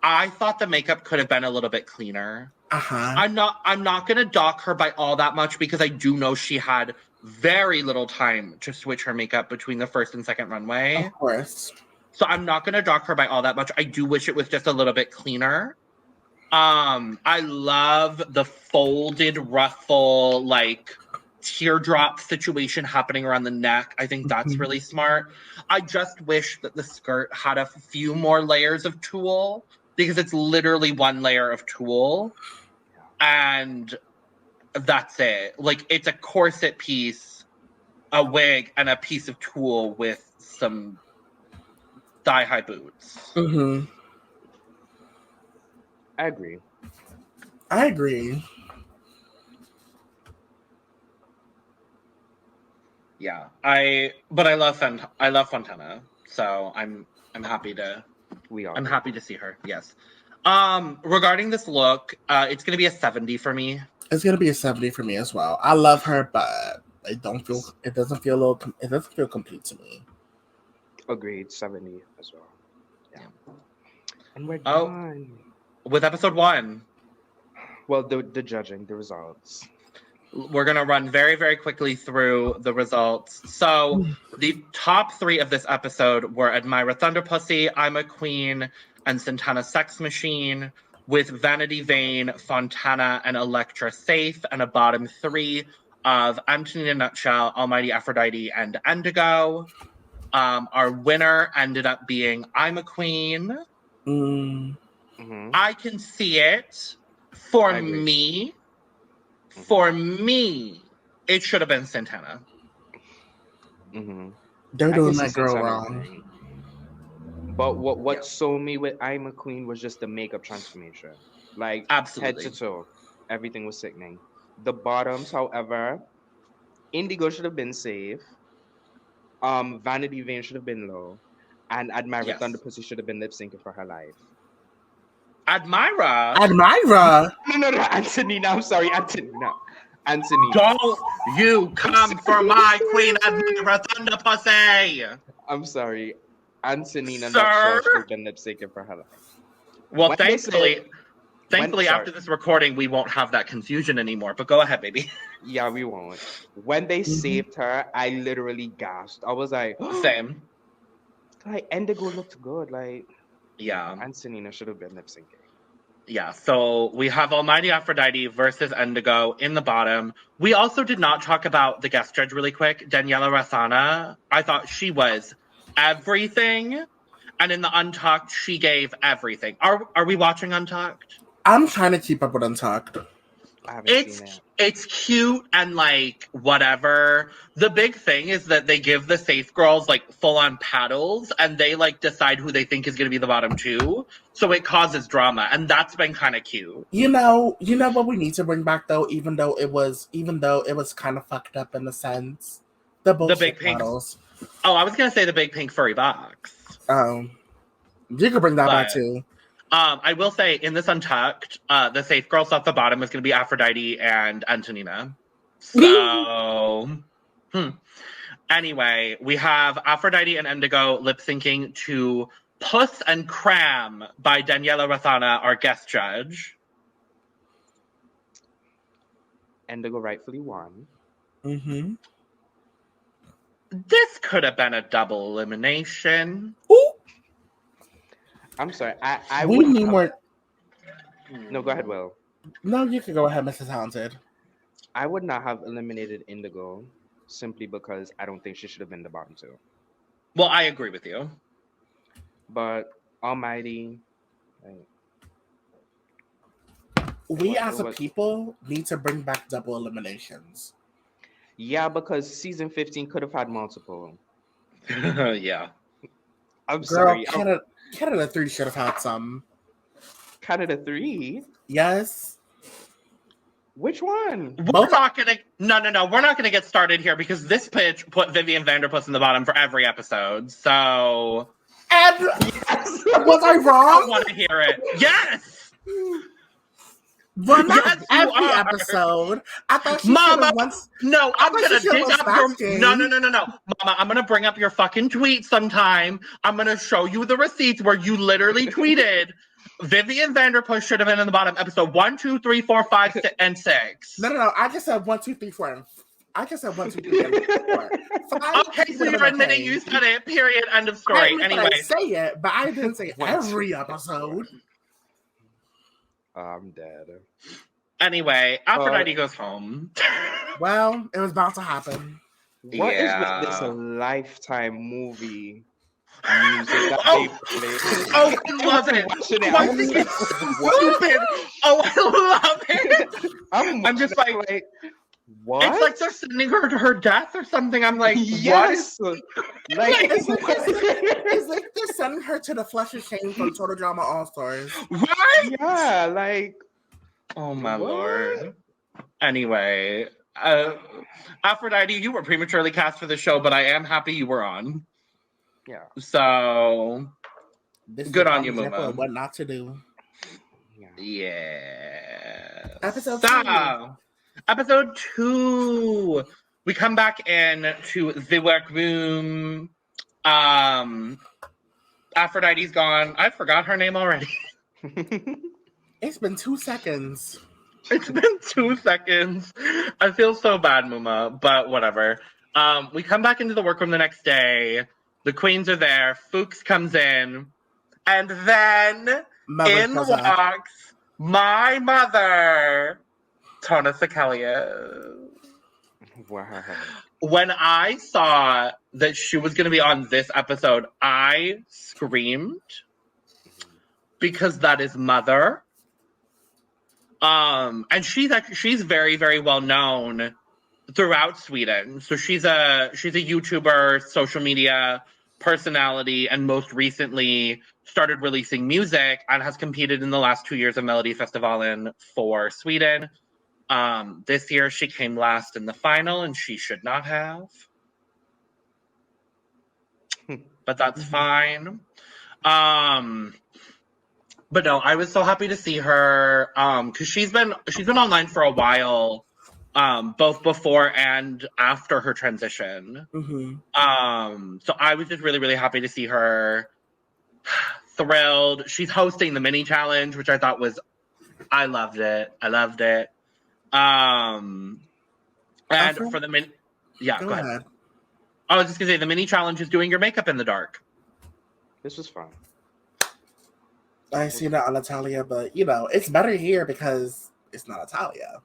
I thought the makeup could have been a little bit cleaner. Uh-huh. I'm not gonna dock her by all that much because I do know she had very little time to switch her makeup between the first and second runway. Of course. So I'm not gonna dock her by all that much. I do wish it was just a little bit cleaner. I love the folded ruffle, like teardrop situation happening around the neck. I think that's really smart. I just wish that the skirt had a few more layers of tulle because it's literally one layer of tulle. And that's it. Like, it's a corset piece, a wig, and a piece of tulle with some thigh-high boots. Mm-hmm. I agree. I agree. Yeah, I love Fontana, so I'm happy to see her. Yes. Regarding this look, it's gonna be a 70 for me. It's gonna be a 70 for me as well. I love her, but it doesn't feel complete to me. Agreed. 70 as well. Yeah. And we're Oh. done. With episode 1. Well, the judging, the results. We're gonna run very, very quickly through the results. So the top 3 of this episode were Admira Thunderpussy, I'm a Queen, and Santana Sex Machine, with Vanity Vane, Fontana, and Electra safe, and a bottom 3 of Anthony in a Nutshell, Almighty Aphrodite, and Indigo. Our winner ended up being I'm a Queen. Mm-hmm. I can see it. For I agree. me, it should have been Santana. Mm-hmm. They're I doing can that see girl Santana wrong. winning. But what sold me with I'm a Queen was just the makeup transformation. Like, Absolutely. head to toe. Everything was sickening. The bottoms, however, Indigo should have been safe. Vanity Vane should have been low. And Admira Yes. Thunderpussy should have been lip syncing for her life. Admira. No, Antonina. I'm sorry, Antonina. Don't you come for my Queen Admira Thunderpussy. I'm sorry. Antonina Sir? should have been lip syncing for her life. Well, When they thankfully, sorry. after this recording, we won't have that confusion anymore. But go ahead, baby. Yeah, we won't. When they saved her, I literally gasped. I was like, Same. like, Indigo looked good. Like, Yeah. Antonina should have been lip syncing. Yeah, so we have Almighty Aphrodite versus Indigo in the bottom. We also did not talk about the guest judge really quick. Daniela Rassana, I thought she was everything. And in the Untucked, she gave everything. Are we watching Untucked? I'm trying to keep up with Untucked. I haven't seen it. It's cute and like whatever. The big thing is that they give the safe girls like full on paddles and they like decide who they think is going to be the bottom 2. So it causes drama and that's been kind of cute. You know what we need to bring back though, even though it was kind of fucked up in a sense. The big pink models. Oh, I was going to say the big pink furry box. You could bring that back too. I will say, in this Untucked, the safe girls at the bottom is going to be Aphrodite and Antonina. So, Anyway, we have Aphrodite and Indigo lip-syncing to Puss and Cram by Daniela Rathana, our guest judge. Indigo rightfully won. Mm-hmm. This could have been a double elimination. Ooh. I'm sorry. I we would need more. No, go ahead, Will. No, you can go ahead, Mrs. Talented. I would not have eliminated Indigo simply because I don't think she should have been the bottom 2. Well, I agree with you. But Almighty, we as a people need to bring back double eliminations. Yeah, because season 15 could have had multiple. Yeah. I'm sorry. Canada 3 should have had some. Canada 3? Yes. Which one? We're not gonna. No. We're not gonna get started here because this pitch put Vivian Vanderpuss in the bottom for every episode. So, and yes. Was I wrong? I want to hear it. Yes. Well, not Yes, you every are. episode. I thought she Mama, once. no, I'm gonna dig up your. No. Mama, I'm gonna bring up your fucking tweet sometime. I'm gonna show you the receipts where you literally tweeted Vivian Vanderpuss should have been in the bottom. Episode 1, 2, 3, 4, 5, and 6. No. I just said 1, 2, 3, 4. I just said 1, 2, 3, and 4. 5, okay, so you're admitting you said it. Period. End of story. Anyway, I say it, but I didn't say every episode. I'm dead. Anyway, Aphrodite goes home. Well, it was about to happen. What is with this Lifetime movie music that they play? Oh, I love it. I think it's stupid. Oh, I love it. I'm just like, what? It's like they're sending her to her death or something. I'm like, yes. What? It's like they're sending her to the Flesh and Shame from Total Drama All Stars. Right? Yeah, like, oh my Lord. Anyway, Aphrodite, you were prematurely cast for the show, but I am happy you were on. Yeah. So, good on you, Muma. What not to do. Yeah. Episode 2. We come back in to the workroom. Aphrodite's gone. I forgot her name already. It's been 2 seconds. It's been 2 seconds. I feel so bad, Muma, but whatever. We come back into the workroom the next day. The queens are there. Fuchs comes in. And then in walks my mother, Tone Sekelius. Wow. When I saw that she was going to be on this episode, I screamed because that is mother. And she's very, very well known throughout Sweden. So she's a YouTuber, social media personality, and most recently started releasing music and has competed in the last 2 years of Melodifestivalen for Sweden. This year she came last in the final, and she should not have. But that's fine. But no, I was so happy to see her because she's been online for a while, both before and after her transition. Mm-hmm. So I was just really, really happy to see her. Thrilled. She's hosting the mini challenge, which I thought was, I loved it. And for the mini, go ahead. I was just gonna say the mini challenge is doing your makeup in the dark. This was fun. I see that on Natalia, but it's better here because it's not Natalia.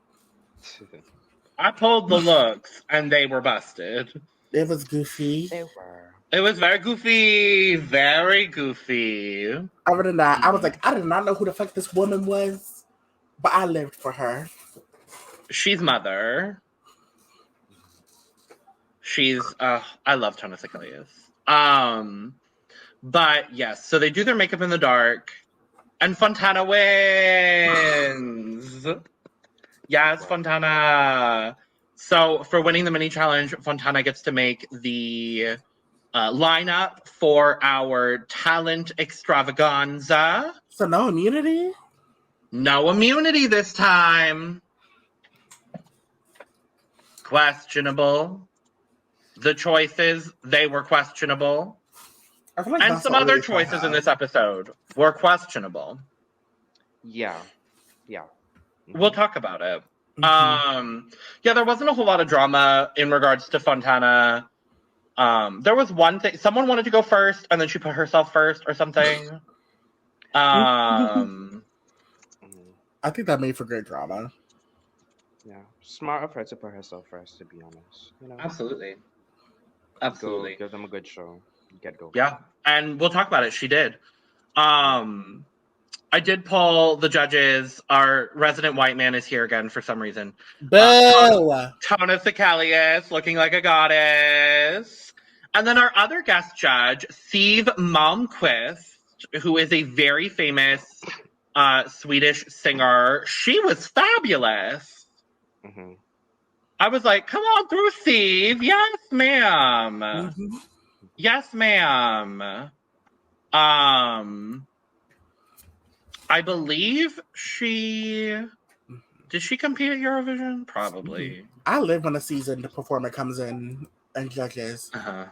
I pulled the looks and they were busted. It was goofy. They were. It was very goofy. Very goofy. Other than that, I was like, I did not know who the fuck this woman was, but I lived for her. She's mother. She's I love Tone Sekelius. But yes, so they do their makeup in the dark. And Fontana wins. Yes, Fontana. So for winning the mini challenge, Fontana gets to make the lineup for our talent extravaganza. So no immunity? No immunity this time. Questionable. The choices, they were questionable. And some other choices in this episode were questionable. Yeah. We'll talk about it. Mm-hmm. There wasn't a whole lot of drama in regards to Fontana. There was one thing. Someone wanted to go first, and then she put herself first or something. I think that made for great drama. Yeah. Smart of her to put herself first, to be honest. Absolutely. Give them a good show. Get going. Yeah, and we'll talk about it. She did. I did poll the judges. Our resident white man is here again for some reason. Boo! Tone Sekelius, looking like a goddess. And then our other guest judge, Siw Malmkvist, who is a very famous Swedish singer. She was fabulous. Mm-hmm. I was like, come on through, Steve. Yes, ma'am. Mhm. Yes, ma'am. I believe did she compete at Eurovision? Probably. I live when a seasoned performer comes in and judges. Uh-huh.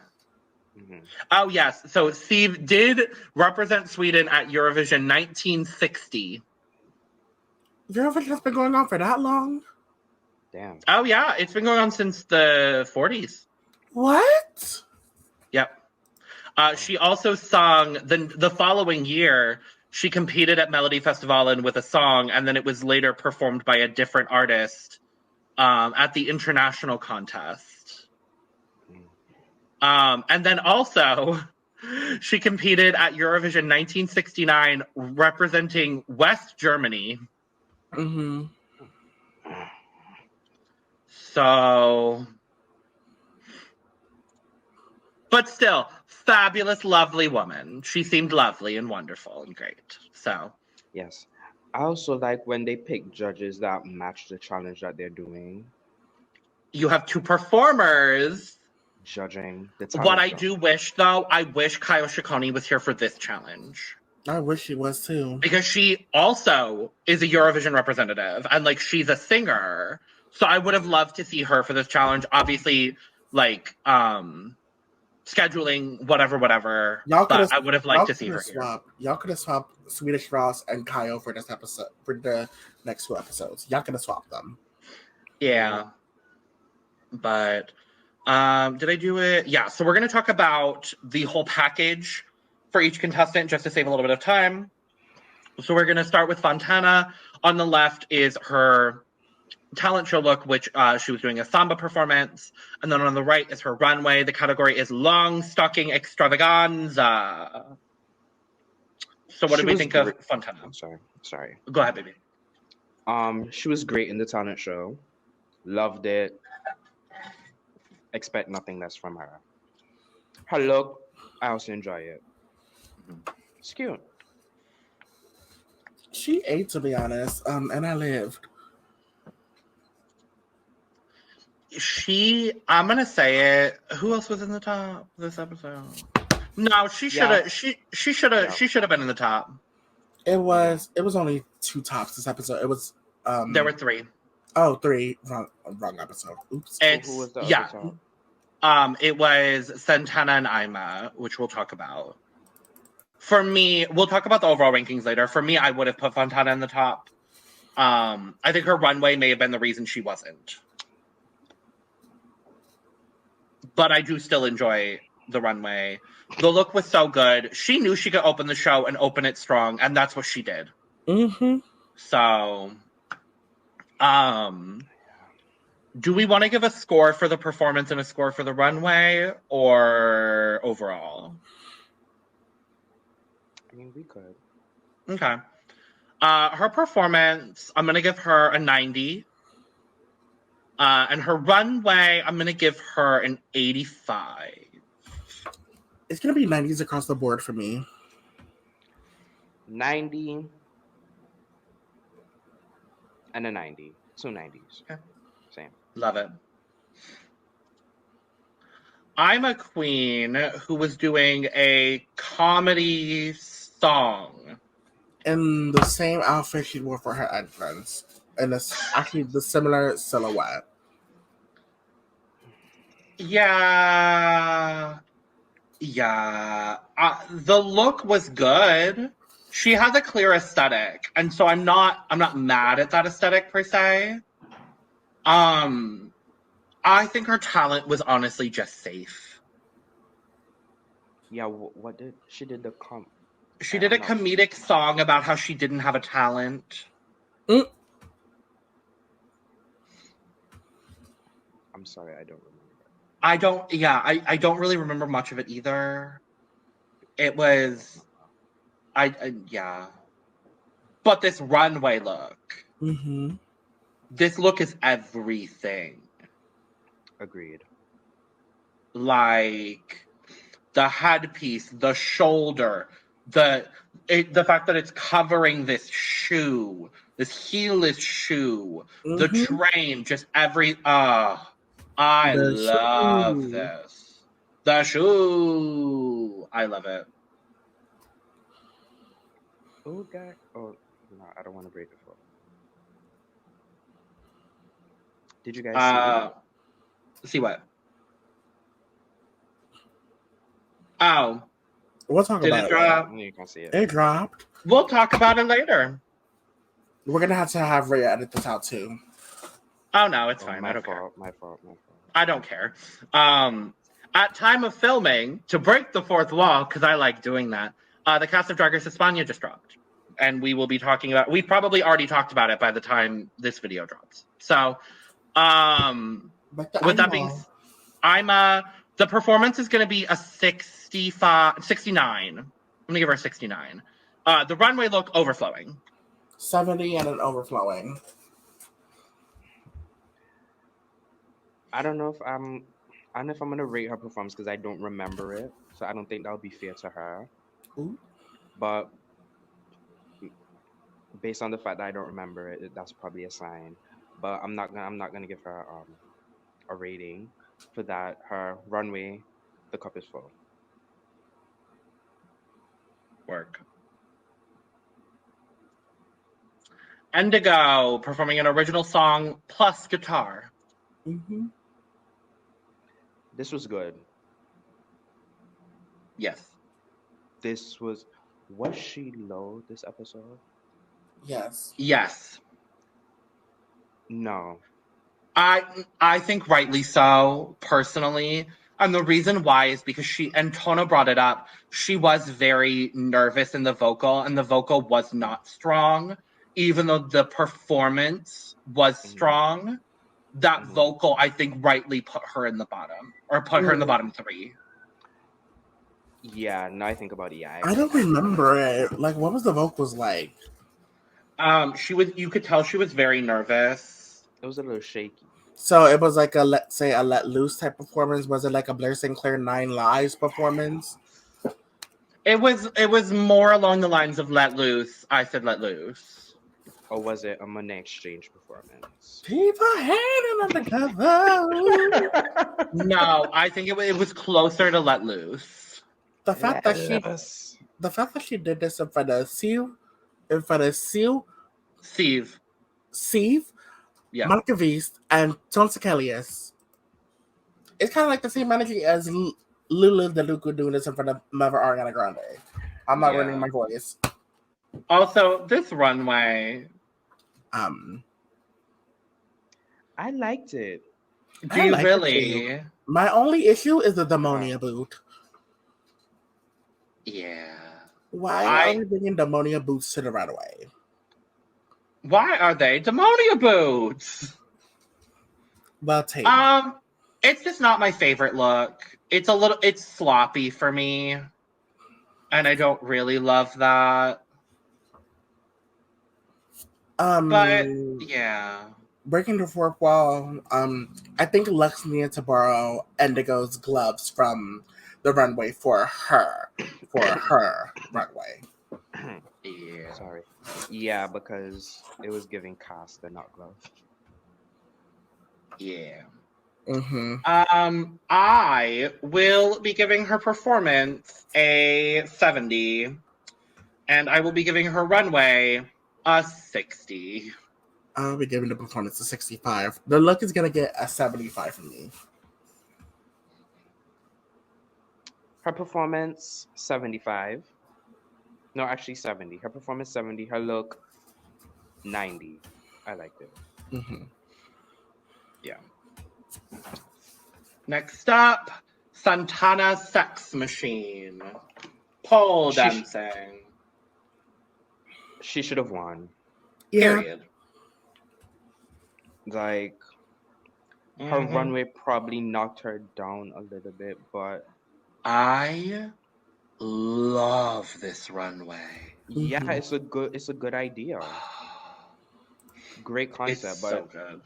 Mm-hmm. Oh, yes. So Steve did represent Sweden at Eurovision 1960. Eurovision has been going on for that long? Damn. Oh, yeah. It's been going on since the 40s. What? Yep. She also sung the following year. She competed at Melody Festivalen with a song, and then it was later performed by a different artist at the international contest. And then also, she competed at Eurovision 1969, representing West Germany. Mm-hmm. So, but still, fabulous, lovely woman. She seemed lovely and wonderful and great. So, Yes. I also like when they pick judges that match the challenge that they're doing, you have two performers. judging the What talent I show. do wish, though, I wish Kayo Shikoni was here for this challenge. I wish she was too. Because she also is a Eurovision representative and like she's a singer. So I would have loved to see her for this challenge. Obviously, like scheduling, whatever. But I would have liked to see her here. Y'all could have swapped Swedish Ross and Kyle for this episode, for the next two episodes. Y'all could have swapped them. Yeah. But did I do it? Yeah, so we're gonna talk about the whole package for each contestant just to save a little bit of time. So we're gonna start with Fontana. On the left is her talent show look, which she was doing a samba performance. And then on the right is her runway. The category is long stocking extravaganza. So what did we think of Fontana? I'm sorry. Go ahead, baby. She was great in the talent show. Loved it. Expect nothing less from her. Her look, I also enjoy it. It's cute. She ate, to be honest, and I lived. I'm gonna say it. Who else was in the top this episode? No, she should have. She should have. She should have been in the top. It was only two tops this episode. It was There were three. Oh, three. Wrong episode. Oops. Who was the other top? It was Santana and Ima, which we'll talk about. For me, we'll talk about the overall rankings later. For me, I would have put Fontana in the top. I think her runway may have been the reason she wasn't. But I do still enjoy the runway. The look was so good. She knew she could open the show and open it strong, and that's what she did. Mm-hmm. So, do we want to give a score for the performance and a score for the runway, or overall? I mean, we could. Okay. Her performance, I'm going to give her a 90. And her runway, I'm going to give her an 85. It's going to be 90s across the board for me. 90 and a 90. 2 90s. Okay. Same. Love it. I'm a queen who was doing a comedy song. In the same outfit she wore for her entrance. And it's actually the similar silhouette. Yeah. The look was good. She has a clear aesthetic, and so I'm not mad at that aesthetic per se. I think her talent was honestly just safe. Yeah, what did she did the She did a comedic song about how she didn't have a talent. Mm. I'm sorry, I don't remember. I don't really remember much of it either. It was yeah. But this runway look. Mm-hmm. This look is everything. Agreed. Like the headpiece, the shoulder, the fact that it's covering this shoe, this heelless shoe, the Mhm. train, just every I The love shoe. this. The shoe. I love it. Oh, God. Oh, no, I don't want to break the flow. Did you guys see? See what? Oh, We'll talk did about it it. drop? You can't see it. It dropped. We'll talk about it later. We're gonna have to have Ray edit this out too. Oh no, it's Oh, fine. I my don't care. fault. My fault. My fault. I don't care. At time of filming, to break the fourth wall, because I like doing that, the cast of Drag Race Sverige just dropped. And we will be talking about, we probably already talked about it by the time this video drops. So, with that being, the performance is going to be a 69. I'm going to give her a 69. The runway look, overflowing. 70 and an overflowing. I don't know if I'm gonna rate her performance because I don't remember it, so I don't think that would be fair to her. Ooh. But based on the fact that I don't remember it, that's probably a sign. But I'm not gonna give her a rating for that. Her runway, the cup is full. Work. Indigo performing an original song plus guitar. Mm-hmm. This was good. Yes. Was she low this episode? Yes. Yes. No. I think rightly so, personally. And the reason why is because and Tona brought it up, she was very nervous in the vocal, and the vocal was not strong. Even though the performance was strong, that vocal, I think, rightly put her in the bottom, or put her in the bottom 3. Yeah, now I think about it, yeah. I don't remember it. Like, what was the vocals like? You could tell she was very nervous. It was a little shaky. So it was like a, let's say, a Let Loose type performance. Was it like a Blair Sinclair 9 Lives performance? It was more along the lines of Let Loose. I said Let Loose. Or was it a Money Exchange performance? People hanging undercover. No, I think it was closer to Let Loose. The fact that she did this in front of Siw, Siw, yeah, Malmkvist, and Tone Sekelius. It's kind of like the same energy as Lulu the Luca doing this in front of Mother Ariana Grande. I'm not ruining my voice. Also, this runway. I liked it. Do you really? My only issue is the Demonia boot. Yeah. Why are we bringing Demonia boots to the runway? Why are they Demonia boots? Well, take. It's just not my favorite look. It's sloppy for me, and I don't really love that. But yeah. Breaking the fourth wall, I think Lux needed to borrow Indigo's gloves from the runway for her runway. Yeah. Sorry. Yeah, because it was giving cast and not glove. Yeah. Mm-hmm. I will be giving her performance a 70, and I will be giving her runway a 60. I'll be giving the performance a 65. The look is gonna get a 75 from me. Her performance 75. No, actually 70. Her performance 70. Her look 90. I liked it. Mm-hmm. Yeah. Next up, Santana Sex Machine. Pole dancing. She should have won. Yeah. Period. Like, her runway probably knocked her down a little bit, but I love this runway. Yeah, it's a good idea. Great concept, It's but so good.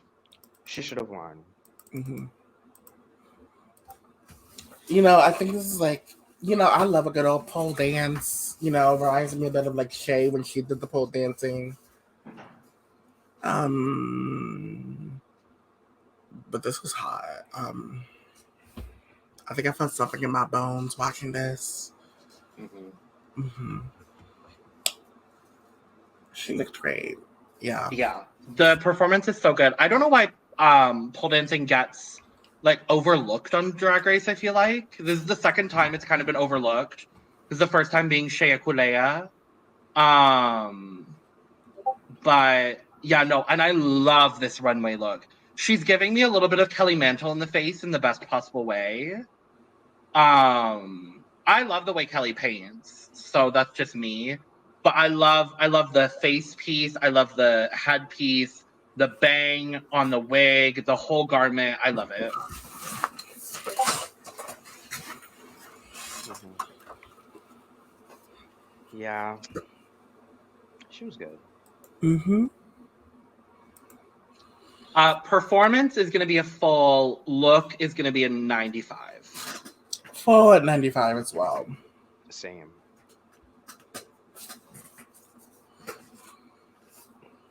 she should have won. Mm-hmm. You know, I think this is like, you know, I love a good old pole dance. You know, reminds me a bit of like Shay when she did the pole dancing. But this was hot. I think I felt something in my bones watching this. Mm-hmm. She looked great. Yeah. Yeah. The performance is so good. I don't know why pole dancing gets like overlooked on Drag Race, I feel like. This is the second time it's kind of been overlooked. This is the first time being Shea Coulee. But yeah, no, and I love this runway look. She's giving me a little bit of Kelly Mantle in the face in the best possible way. I love the way Kelly paints, so that's just me. But I love the face piece. I love the headpiece, the bang on the wig, the whole garment. I love it. Yeah, she was good. Mm-hmm. Performance is going to be a full. Look is going to be a 95. Full at 95 as well. Same.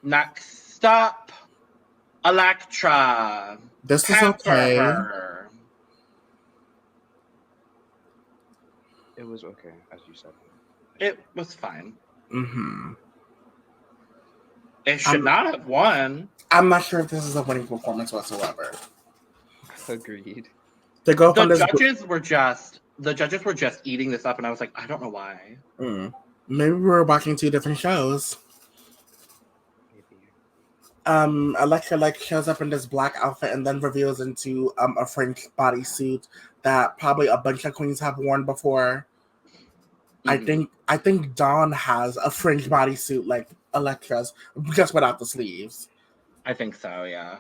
Next up, Elektra. This is Pamper okay. her. It was okay, as you said. It was fine. Mm-hmm. It should not have won. I'm not sure if this is a winning performance whatsoever. Agreed. To go The from this, judges were just eating this up, and I was like, I don't know why. maybe we were watching two different shows. Maybe. Elektra shows up in this black outfit and then reveals into a French bodysuit that probably a bunch of queens have worn before. Mm-hmm. I think Dawn has a French bodysuit like Elektra's, just without the sleeves. I think so, yeah.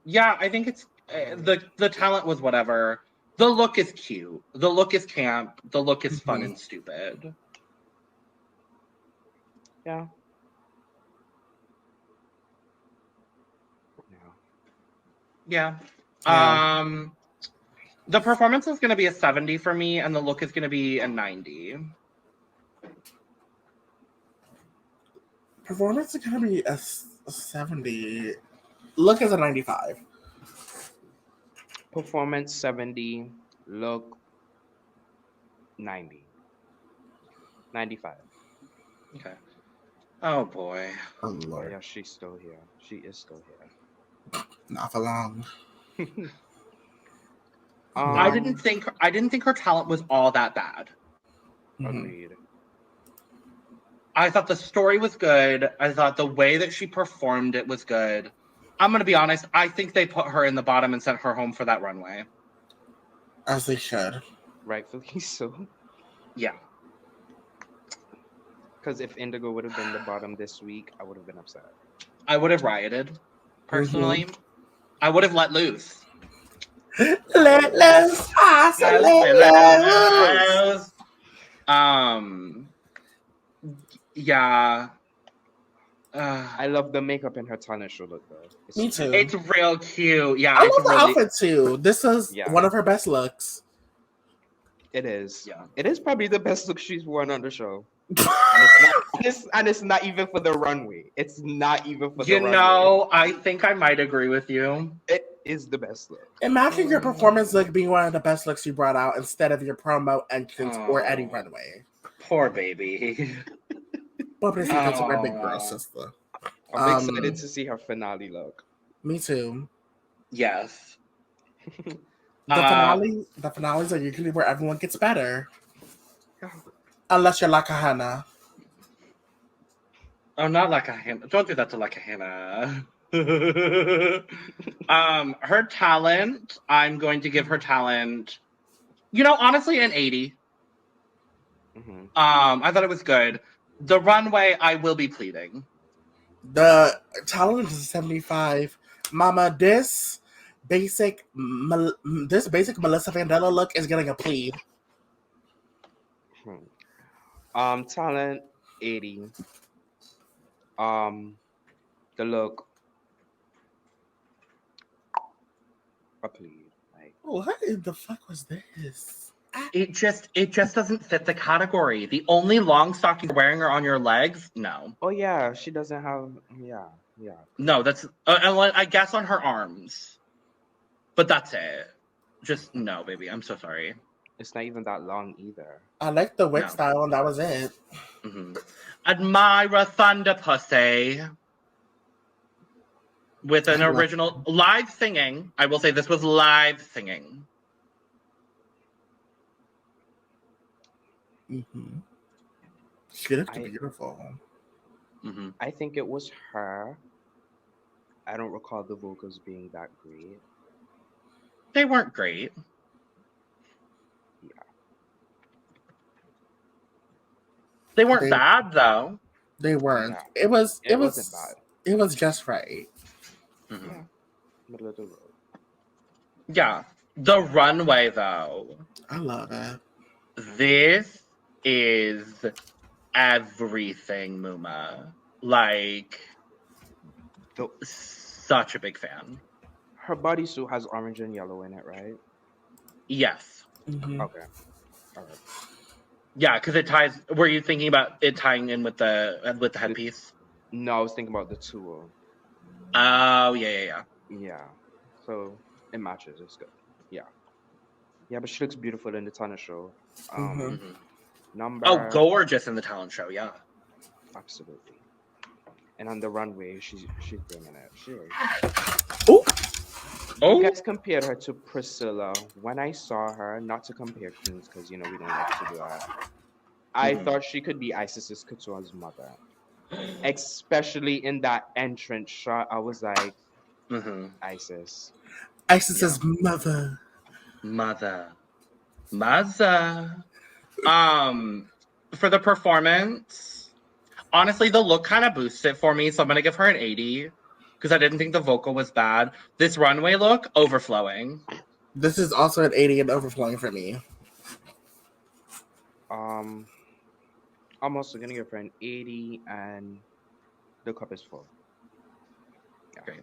Yeah, I think it's the talent was whatever. The look is cute. The look is camp. The look is fun and stupid. Yeah. Yeah. Yeah. The performance is going to be a 70 for me, and the look is going to be a 90. Performance is going to be a 70. Look is a 95. Performance 70, look 90. 95. Okay. Oh boy. Oh Lord. Yeah, she's still here. She is still here. Not for long. I didn't think her talent was all that bad. Agreed. I thought the story was good. I thought the way that she performed it was good. I'm gonna be honest. I think they put her in the bottom and sent her home for that runway. As they should. Rightfully so. Yeah. Because if Indigo would have been the bottom this week, I would have been upset. I would have rioted. Personally, I would have let loose. Let loose. Yeah. I love the makeup in her talent show look though. Me too. It's real cute. Yeah, I love the outfit too. This is one of her best looks. It is. Yeah. It is probably the best look she's worn on the show. and it's not even for the runway. It's not even for the runway. You know, I think I might agree with you. It is the best look. Imagine your performance look being one of the best looks you brought out instead of your promo entrance or Eddie Runway. Poor baby. That's a big girl sister. I'm excited to see her finale look. Me too. Yes. The finales are usually where everyone gets better. Unless you're like a Hannah. Oh, not like a Hannah. Don't do that to like a Hannah. Her talent, I'm going to give her talent, honestly, an 80. I thought it was good. The runway, I will be pleading. The talent is 75. Mama, this basic Melissa Vandella look is getting a plead. Talent 80. The look a plead. What in the fuck was this? it just doesn't fit the category. The only long stockings you're wearing are on your legs. No. Oh yeah, she doesn't have. Yeah. No, that's I guess on her arms. But that's it. Just no, baby. I'm so sorry. It's not even that long either. I liked the wig No. style, and that was it. Mm-hmm. Admira Thunder Pussy. With an original live singing. I will say this was live singing. Mm-hmm. She looked beautiful. Mm-hmm. I think it was her. I don't recall the vocals being that great. They weren't great. Yeah. They weren't bad though. They weren't. Yeah. It wasn't bad. It was just right. Mm-hmm. Yeah. Middle of the road. Yeah. The runway though. I love it. This is everything, Muma. Like, such a big fan. Her bodysuit has orange and yellow in it, right? Yes. Mm-hmm. Okay. All right. Yeah, because it ties. Were you thinking about it tying in with the headpiece? No, I was thinking about the tool. Oh yeah. Yeah. So it matches. It's good. Yeah. Yeah, but she looks beautiful in the Tana show. Mm-hmm. Number. Oh, gorgeous in the talent show. Yeah. Absolutely. And on the runway, she's bringing it. She is. Oh. You guys compared her to Priscilla. When I saw her, not to compare queens, because we don't like to do that. I thought she could be Isis Couture's mother, especially in that entrance shot. I was like, Isis. Isis's mother. For the performance, honestly, the look kind of boosts it for me, so I'm gonna give her an 80 because I didn't think the vocal was bad. This runway look, overflowing. This is also an 80 and overflowing for me. I'm also gonna give her an 80, and the cup is full. Yeah. Great.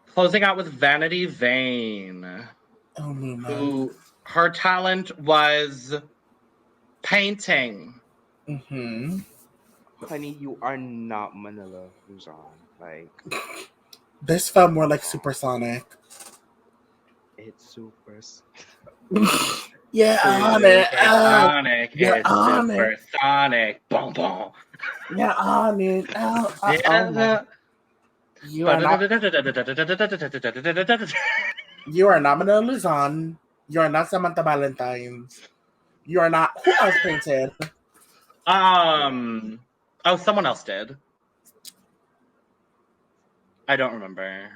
Closing out with Vanity Vane, who her talent was painting. Mm-hmm. Honey, you are not Manila Luzon. Like, this felt more like Supersonic. It's super. Yeah, on it. Sonic. You're It's on Supersonic. Boom, boom. Yeah, on it. You are not Manila Luzon. You are not Samantha Valentine's. You are not. Who else painted? Oh, someone else did. I don't remember.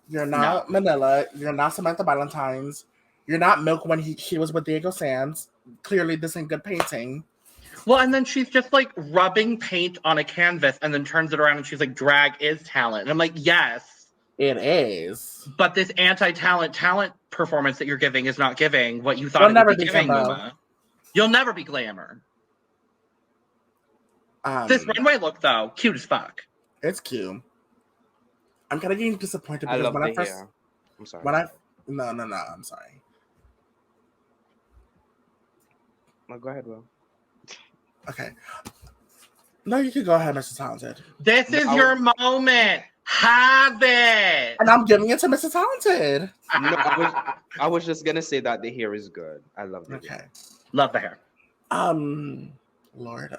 You're not Manila. You're not Samantha Valentine's. You're not Milk when she was with Diego Sands. Clearly, this ain't good painting. Well, and then she's just like rubbing paint on a canvas and then turns it around and she's like, drag is talent. And I'm like, yes. It is. But this anti-talent performance that you're giving is not giving what you thought it would be giving, Muma. You'll never be glamour. This runway look, though, cute as fuck. It's cute. I'm kind of getting disappointed because I love when I first... hair. I'm sorry. No, I'm sorry. No, go ahead, Will. Okay. No, you can go ahead, Mr. Talented. This is your moment. Have it. And I'm giving it to Mr. Talented. No, I was just gonna say that the hair is good. I love it. Okay. Love the hair. Lord.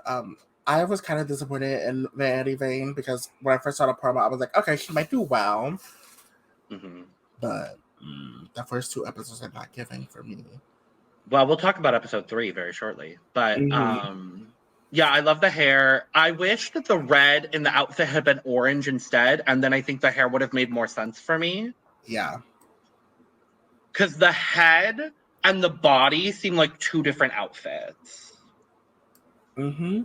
I was kind of disappointed in Vanity Vane because when I first saw the promo, I was like, okay, she might do well. Mm-hmm. But the first 2 episodes are not giving for me. Well, we'll talk about episode 3 very shortly. But yeah, I love the hair. I wish that the red in the outfit had been orange instead, and then I think the hair would have made more sense for me. Yeah. Because the head and the body seem like 2 different outfits. Mm-hmm.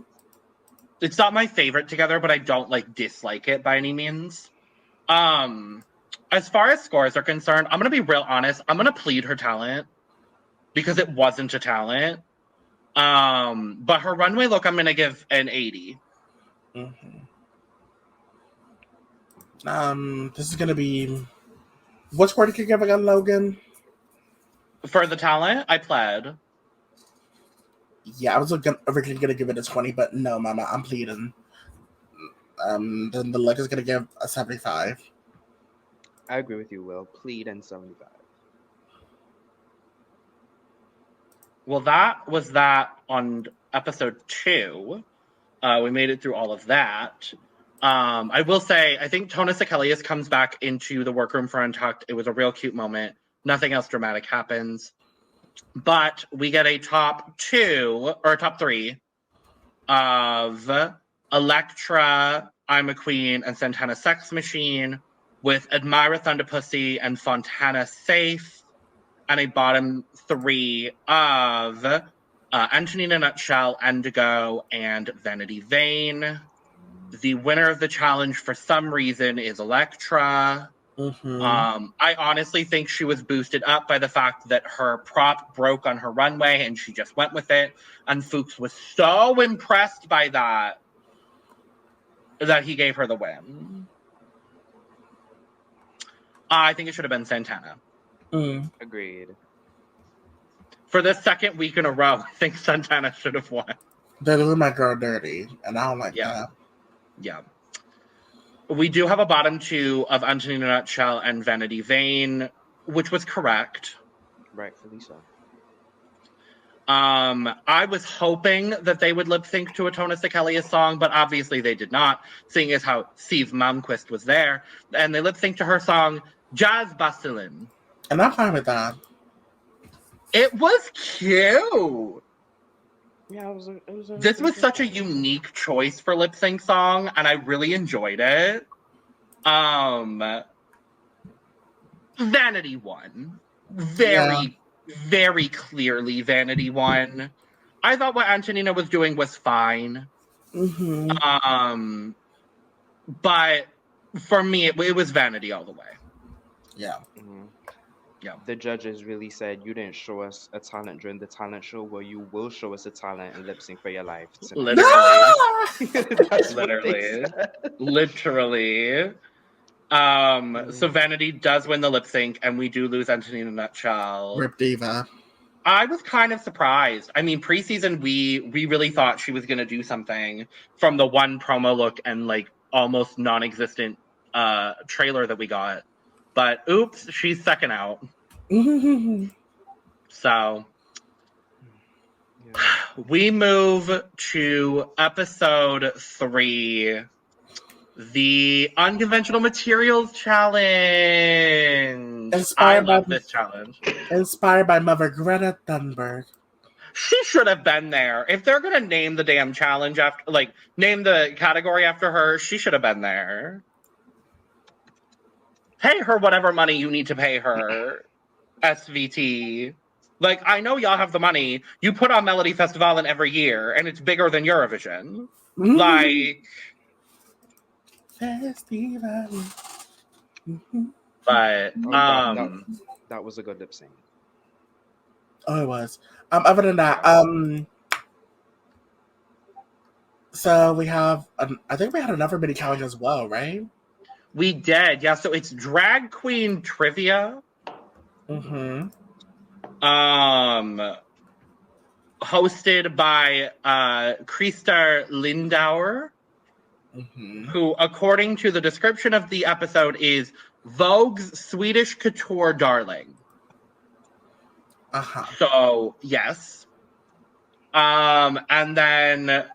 It's not my favorite together, but I don't dislike it by any means. As far as scores are concerned, I'm gonna be real honest. I'm gonna plead her talent because it wasn't a talent. But her runway look, I'm gonna give an 80. Mm-hmm. This is gonna be What score did you give again, Logan? For the talent, I pled. Yeah, I was originally gonna give it a 20, but no, Mama, I'm pleading. Then the look is gonna give a 75. I agree with you, Will. Plead and 75. Well, that was that on episode 2. We made it through all of that. I will say, I think Tone Sekelius comes back into the workroom for Untucked. It was a real cute moment. Nothing else dramatic happens. But we get a top 2, or top 3, of Electra, I'm a Queen, and Santana Sex Machine, with Admira Thunderpussy and Fontana Safe, and a bottom 3 of Antonina Nutshell, Indigo, and Vanity Vane. The winner of the challenge, for some reason, is Electra. I honestly think she was boosted up by the fact that her prop broke on her runway and she just went with it. And Fuchs was so impressed by that he gave her the win. I think it should have been Santana. Agreed. For the second week in a row, I think Santana should have won. They're doing my girl dirty, and I don't like that. Yeah. We do have a bottom 2 of Antonina Nutshell and Vanity Vane, which was correct. Rightfully so. I was hoping that they would lip sync to a Tone Sekelius song, but obviously they did not, seeing as how Siw Malmkvist was there. And they lip synced to her song, Jazz Bastilin. And I'm fine with that. It was cute. Yeah, This was such a unique choice for lip sync song, and I really enjoyed it. Vanity won. Very clearly Vanity won. I thought what Antonina was doing was fine. But for me, it was Vanity all the way. Yeah. Yeah. The judges really said you didn't show us a talent during the talent show. Well, you will show us a talent and lip sync for your life tonight. Literally. So Vanity does win the lip sync, and we do lose Antonina Nutshell. Rip Diva. I was kind of surprised. I mean, preseason, we really thought she was going to do something from the one promo look and like almost non-existent trailer that we got. But oops, she's second out. So we move to episode 3, the Unconventional Materials Challenge. I love this challenge. Inspired by Mother Greta Thunberg. She should have been there. If they're gonna name the damn challenge after, like, name the category after her, she should have been there. Pay her whatever money you need to pay her, SVT. Like, I know y'all have the money. You put on Melody Festival every year, and it's bigger than Eurovision. Like, Festival. But that was a good lip sync. Oh, it was. Other than that, so we have, I think we had another mini challenge as well, right? We did, yeah. So it's Drag Queen Trivia. Hosted by Krista Lindauer, who, according to the description of the episode, is Vogue's Swedish couture darling. So, yes. And then,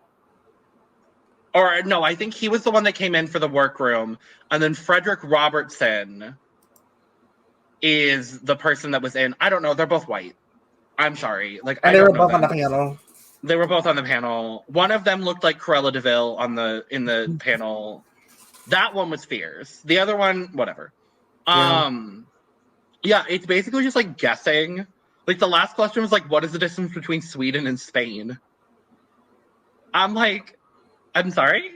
or no, I think he was the one that came in for the workroom. And then Frederick Robertson is the person that was in. I don't know. They're both white. I'm sorry. Like, and they were both on the panel. They were both on the panel. One of them looked like Cruella de Vil in the panel. That one was fierce. The other one, whatever. Yeah, it's basically just like guessing. Like, the last question was like, what is the distance between Sweden and Spain? I'm like, I'm sorry?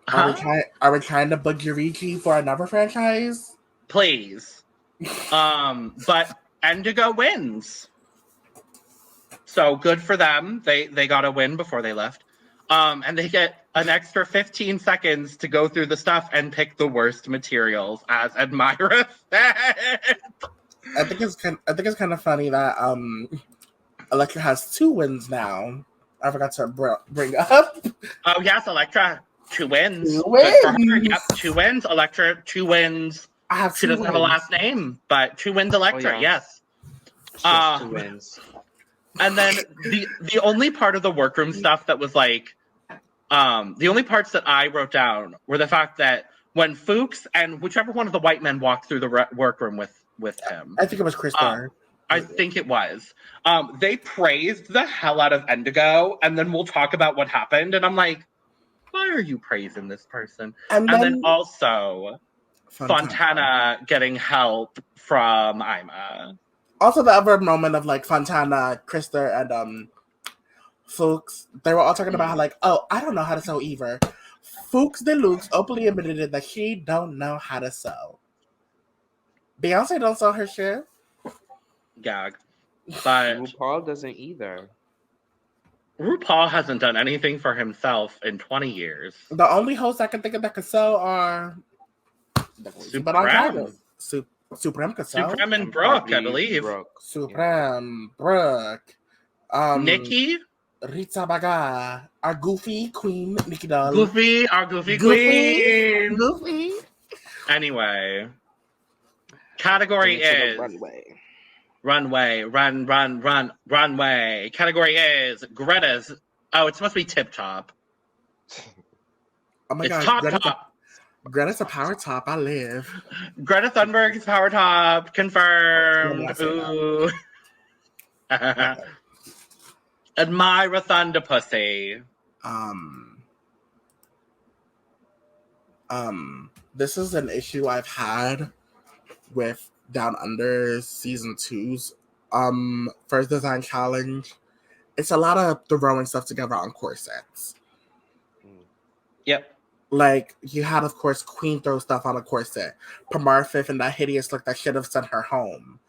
Are we trying to book Yuriki for another franchise? Please. But Indigo wins. So good for them. They got a win before they left. And they get an extra 15 seconds to go through the stuff and pick the worst materials, as Admira said. I think it's kind of funny that Electra has 2 wins now. I forgot to bring up. Oh yes, Electra, 2 wins. 2 Good for her. wins. Yep, 2 wins. Electra, 2 wins. I have She 2 doesn't have a wins. last name, but 2 wins Electra, yeah. yes. She has 2 wins. And then the only part of the workroom stuff that was like, the only parts that I wrote down were the fact that when Fuchs and whichever one of the white men walked through the workroom with him, I think it was Krista. I think it was, they praised the hell out of Indigo, and then we'll talk about what happened. And I'm like, why are you praising this person? And then also Fontana getting help from Ima. Also, the other moment of like Fontana, Krista, and Fuchs, they were all talking about how like, oh, I don't know how to sew either. Fuchs Deluxe openly admitted that she don't know how to sew. Beyonce don't sew her shit. Gag. But RuPaul doesn't either. RuPaul hasn't done anything for himself in 20 years. The only hosts I can think of that could sew are Supreme. Supreme could sew. Supreme and Brooke, I believe. Supreme, Brooke. Nikki? Rita Baga. Our Goofy Queen, Nikki Doll. Goofy, our Goofy Queen. Goofy. Anyway. Category is runway. Runway. Category is Greta's. Oh, it's supposed to be Tip Top. Oh my It's god. top. Greta's a power top. I live. Greta Thunberg's Power Top. Confirmed. Ooh. Admira Thunder Pussy. This is an issue I've had with Down Under season 2's first design challenge. It's a lot of throwing stuff together on corsets. Yep. Like, you had, of course, Queen throw stuff on a corset. Pamar Fifth and that hideous look that should have sent her home.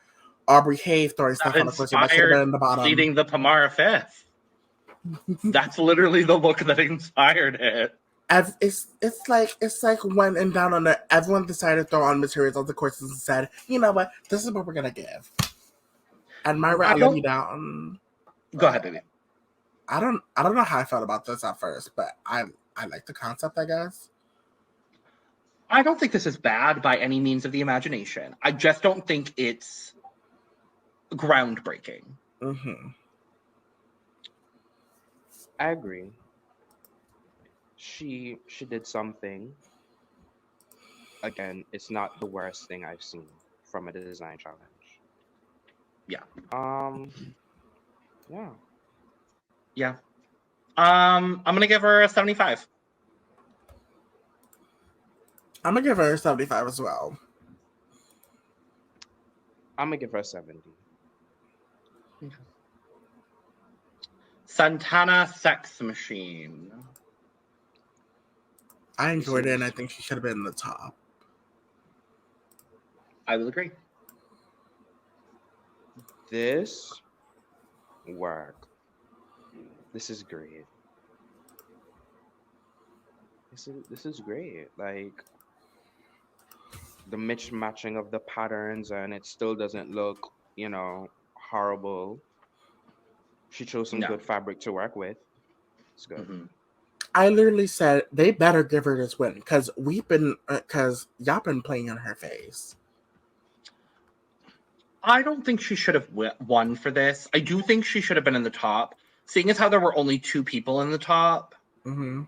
Aubrey Hayes throwing stuff on a corset that should have been in the bottom. Leading the Pamara Fifth. That's literally the look that inspired it. It's like when in Down Under, everyone decided to throw on materials on the corsets and said, you know what, this is what we're gonna give. And Myra, I let you down. Go ahead, baby. I don't know how I felt about this at first, but I like the concept, I guess. I don't think this is bad by any means of the imagination. I just don't think it's groundbreaking. Mm-hmm. I agree. She did something. Again, it's not the worst thing I've seen from a design challenge. Yeah. Yeah. Yeah. I'm gonna give her a 75. I'm gonna give her a 75 as well. I'm gonna give her a 70. Okay. Santana Sex Machine. I enjoyed it, and I think she should have been in the top. I will agree. This work. This is great. This is great. Like, the mismatching of the patterns, and it still doesn't look, horrible. She chose some good fabric to work with. It's good. Mm-hmm. I literally said they better give her this win because y'all been playing in her face. I don't think she should have won for this. I do think she should have been in the top, seeing as how there were only 2 people in the top. Mm-hmm.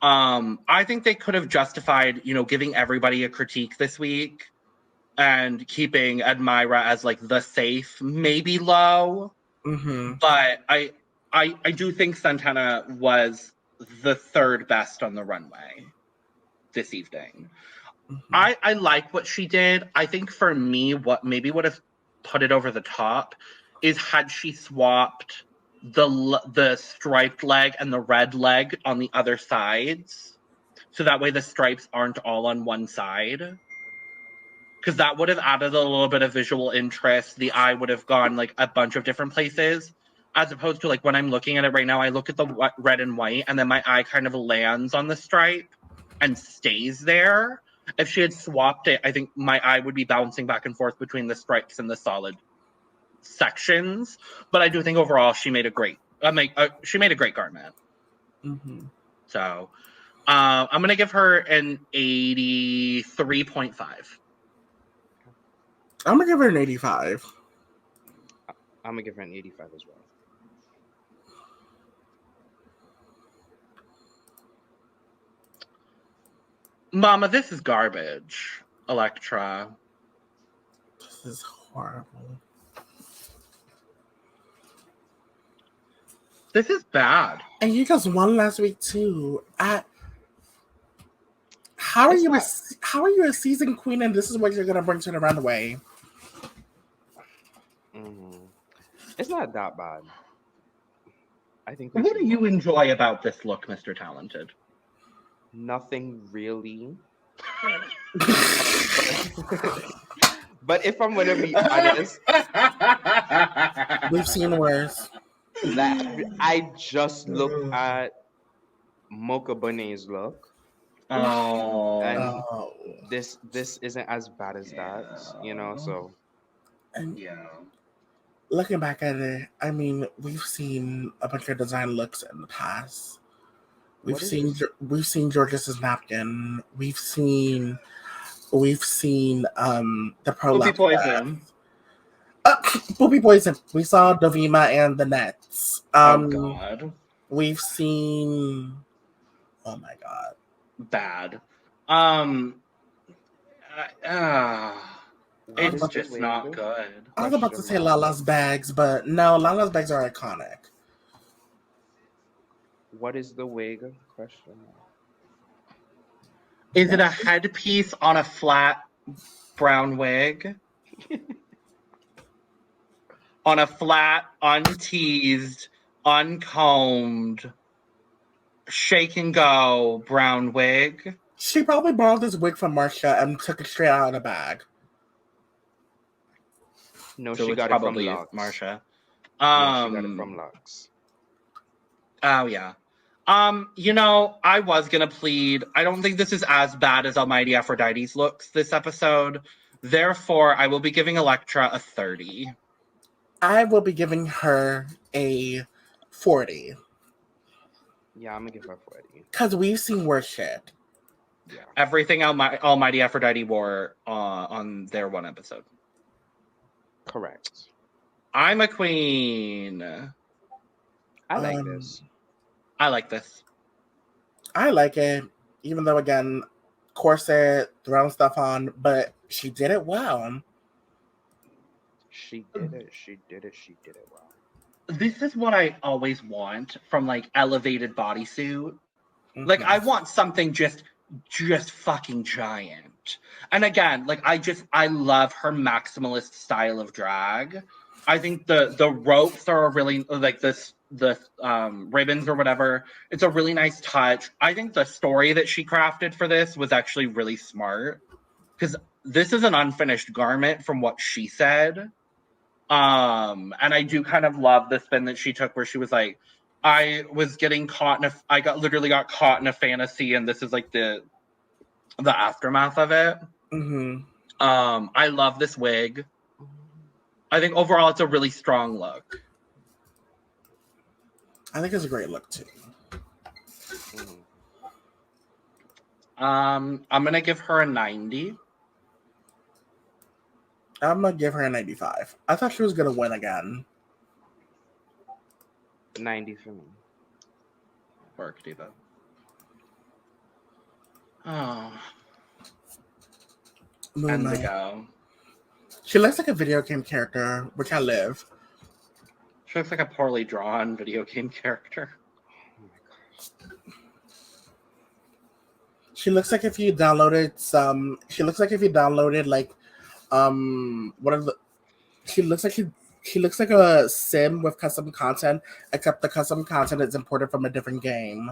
I think they could have justified, giving everybody a critique this week and keeping Admira as like the safe, maybe low. Mm-hmm. But I do think Santana was the 3rd best on the runway this evening. Mm-hmm. I like what she did. I think for me, what maybe would have put it over the top is had she swapped the striped leg and the red leg on the other sides, so that way the stripes aren't all on one side, because that would have added a little bit of visual interest. The eye would have gone like a bunch of different places. as opposed to like when I'm looking at it right now, I look at the red and white and then my eye kind of lands on the stripe and stays there. If she had swapped it, I think my eye would be bouncing back and forth between the stripes and the solid sections. But I do think overall she made a great garment. Mm-hmm. So I'm gonna give her an 83.5. I'm gonna give her an 85. I'm gonna give her an 85 as well. Mama, this is garbage, Electra. This is horrible. This is bad. And you just won last week too. How are you a season queen and this is what you're gonna bring to the runway? Mm-hmm. It's not that bad. I think. What do you enjoy about this look, Mr. Talented? Nothing really. But if I'm gonna be honest, we've seen worse. I just look at Mocha Bonet's look. And this isn't as bad as that, you know. So, and looking back at it, I mean, we've seen a bunch of design looks in the past. We've seen George's napkin. We've seen the prolapse. Poopy Poison. We saw Dovima and the Nets. Oh God. We've seen. Oh my God. Bad. It's just not good. I was about to say Lala's bags, but no, Lala's bags are iconic. What is the wig? Question. Is it a headpiece on a flat brown wig? On a flat, unteased, uncombed, shake and go brown wig? She probably borrowed this wig from Marsha and took it straight out of the bag. No, so she got it from Lux. Marsha. No, she got it from Lux. Oh yeah. You know, I was gonna plead. I don't think this is as bad as Almighty Aphrodite's looks this episode. Therefore, I will be giving Electra a 30. I will be giving her a 40. Yeah, I'm gonna give her 40. Because we've seen worse shit. Yeah. Everything Almighty Aphrodite wore on their one episode. Correct. I'm a queen. I like this. I like this. I like it. Even though, again, corset, throwing stuff on, but she did it well. She did it well. This is what I always want from, like, elevated bodysuit. Mm-hmm. Like, I want something just fucking giant. And again, like, I love her maximalist style of drag. I think the ropes are a really, like, the ribbons or whatever, it's a really nice touch. I think the story that she crafted for this was actually really smart, because this is an unfinished garment from what she said. And I do kind of love the spin that she took where she was like, I literally got caught in a fantasy, and this is like the aftermath of it. Mm-hmm. I love this wig. I think overall it's a really strong look. I think it's a great look too. I'm gonna give her a 90. I'm gonna give her a 95. I thought she was gonna win again. 90 for me. Work, Diva. Oh. Moonlight. And to go. She looks like a video game character, which I live. She looks like a poorly drawn video game character. Oh my God. She looks like if you downloaded some. She looks like if you downloaded like, what are the? She looks like a sim with custom content, except the custom content is imported from a different game.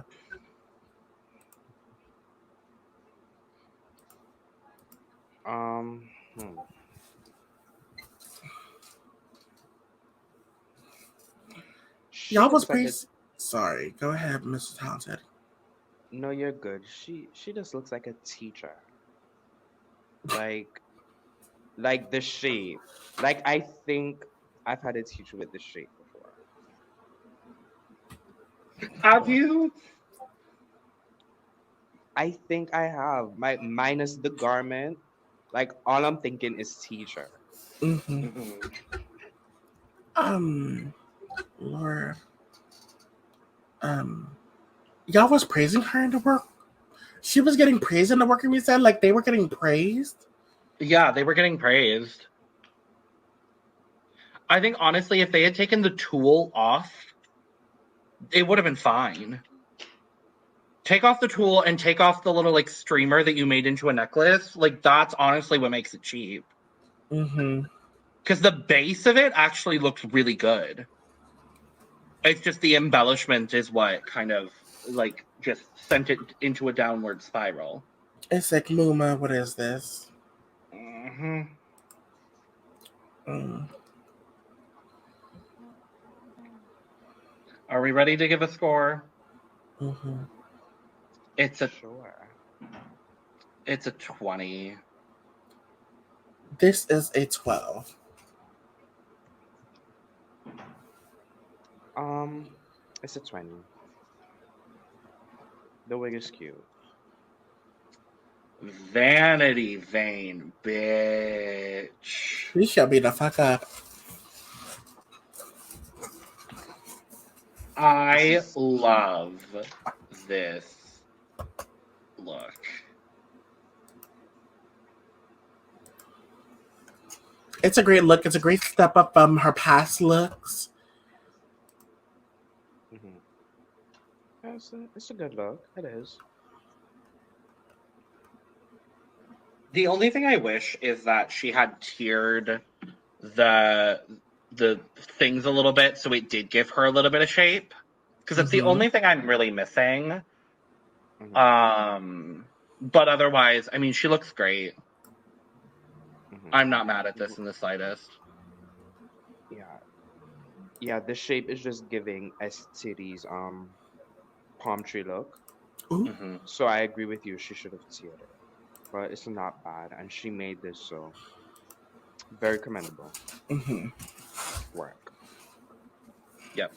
Y'all was looks like a praised. Sorry, go ahead, Mr. Talented. no, you're good. She just looks like a teacher. Like like the shape. Like I think I've had a teacher with the shape before. Have you? I think I have. My minus the garment. Like all I'm thinking is teacher. Mm-hmm. Mhm. Laura, um, y'all was praising her in the work. She was getting praised in the working we said, like they were getting praised. Yeah, they were getting praised. I think honestly, if they had taken the tulle off, it would have been fine. Take off the tulle and take off the little like streamer that you made into a necklace. Like that's honestly what makes it cheap. Mm-hmm. Because the base of it actually looks really good. It's just the embellishment is what kind of like just sent it into a downward spiral. It's like, Luma, what is this? Hmm. Mm. Are we ready to give a score? Mm-hmm. It's a Sure. 20. This is a 12. Um, it's a 20. The wig is cute. Vanity Vein, bitch. You shut me the fuck up. I love this look. It's a great look. It's a great step up from her past looks. Mm-hmm. It's a good look. It is. The only thing I wish is that she had tiered the things a little bit so it did give her a little bit of shape. Because it's the Mm-hmm. only thing I'm really missing. Mm-hmm. But otherwise, I mean, she looks great. Mm-hmm. I'm not mad at this in the slightest. Yeah. Yeah, the shape is just giving STD's palm tree look. Ooh. Hmm. So I agree with you. She should have tiered it, but it's not bad, and she made this so very commendable Mm-hmm. work. Yep.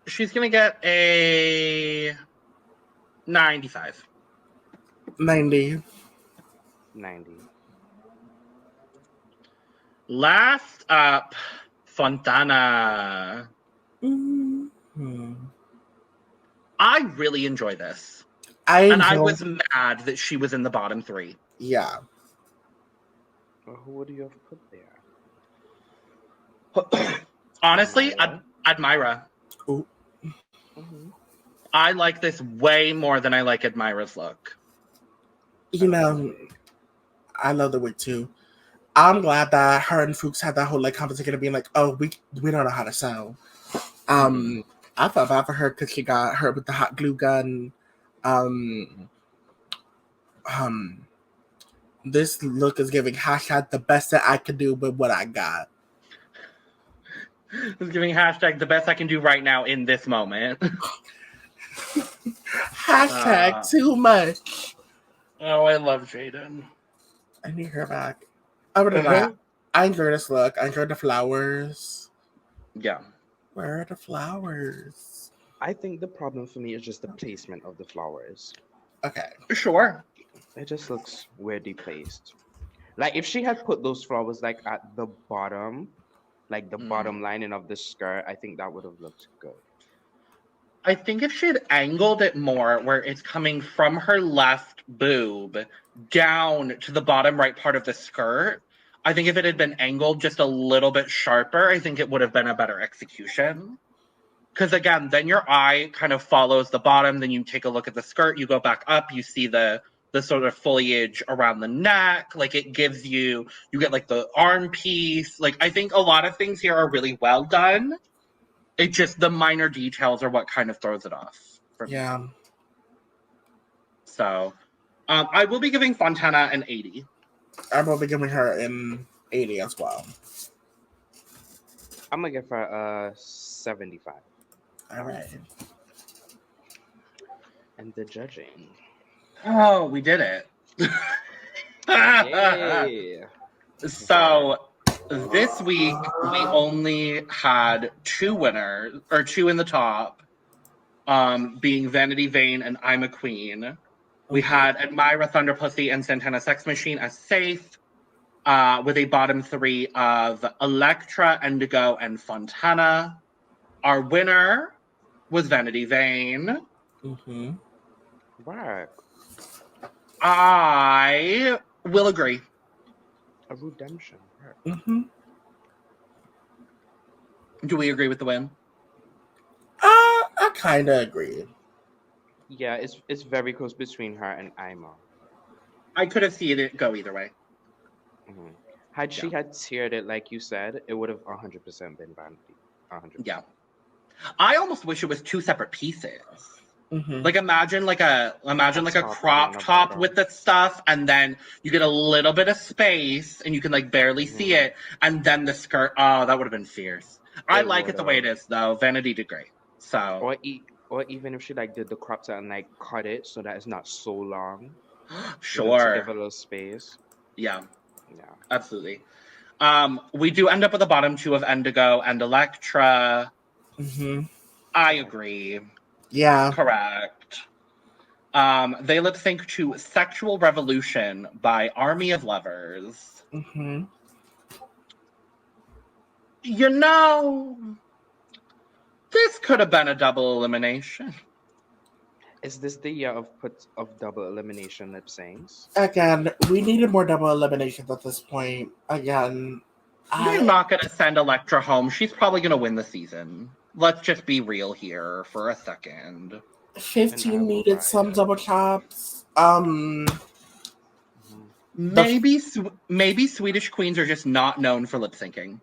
She's gonna get a 95. 90. 90. Last up, Fontana. Mm-hmm. I really enjoy this. I I enjoy. was mad that she was in the bottom 3. Yeah. Well, who would you have put there? Honestly, Admira? Admira. Ooh. Mm-hmm. I like this way more than I like Admira's look. You know, I love the wig too. I'm glad that her and Fuchs had that whole like conversation of being like, oh, we don't know how to sew. I felt bad for her because she got hurt with the hot glue gun. Um, um, this look is giving hashtag the best that I could do with what I got. It's giving hashtag the best I can do right now in this moment. Hashtag too much. Oh, I love Jaden. I need her back. Other than that, I enjoy this look. I enjoyed the flowers. Yeah. Where are the flowers? I think the problem for me is just the placement of the flowers. Okay. Sure. It just looks weirdly placed. Like if she had put those flowers like at the bottom, like the bottom lining of the skirt, I think that would have looked good. I think if she had angled it more where it's coming from her left boob down to the bottom right part of the skirt, I think if it had been angled just a little bit sharper, I think it would have been a better execution. Because again, then your eye kind of follows the bottom, then you take a look at the skirt, you go back up, you see the sort of foliage around the neck, like it gives you get like the arm piece. Like I think a lot of things here are really well done. It just the minor details are what kind of throws it off for me. Yeah. So I will be giving Fontana an 80. I will be giving her an 80 as well. I'm gonna give her a 75. All right. And the judging. Oh, we did it. Yay! So this week we only had 2 winners, or 2 in the top, being Vanity Vane and I'm a Queen. We had Admira Thunderpussy and Santana Sex Machine as safe, with a bottom 3 of Electra, Indigo, and Fontana. Our winner was Vanity Vane. Mm-hmm. Right. I will agree. A redemption. Right. Mm-hmm. Do we agree with the win? I kind of agree. Yeah, it's very close between her and Ima. I could have seen it go either way. Mm-hmm. Had she had tiered it like you said, it would have 100% been Vanity. 100%. Yeah. I almost wish it was 2 separate pieces. Mm-hmm. Like imagine like a top crop and a top bottom. with the stuff, and then you get a little bit of space and you can like barely see it, and then the skirt. Oh, that would have been fierce. I It like it the way it would've. is though. Vanity did great. So Or even if she like did the crop top and like cut it so that it's not so long. To give sure. a little space. Yeah, Yeah. absolutely. We do end up with the bottom 2 of Indigo and Electra. Mm-hmm. I agree. Yeah. Correct. They lip sync to Sexual Revolution by Army of Lovers. Mm-hmm. You know, this could have been a double elimination. Is this the year of double elimination lip syncs? Again, we needed more double eliminations at this point. Again, They're not going to send Electra home. She's probably going to win the season. Let's just be real here for a second. 15 will needed buy some it. double chops. Maybe Swedish queens are just not known for lip syncing.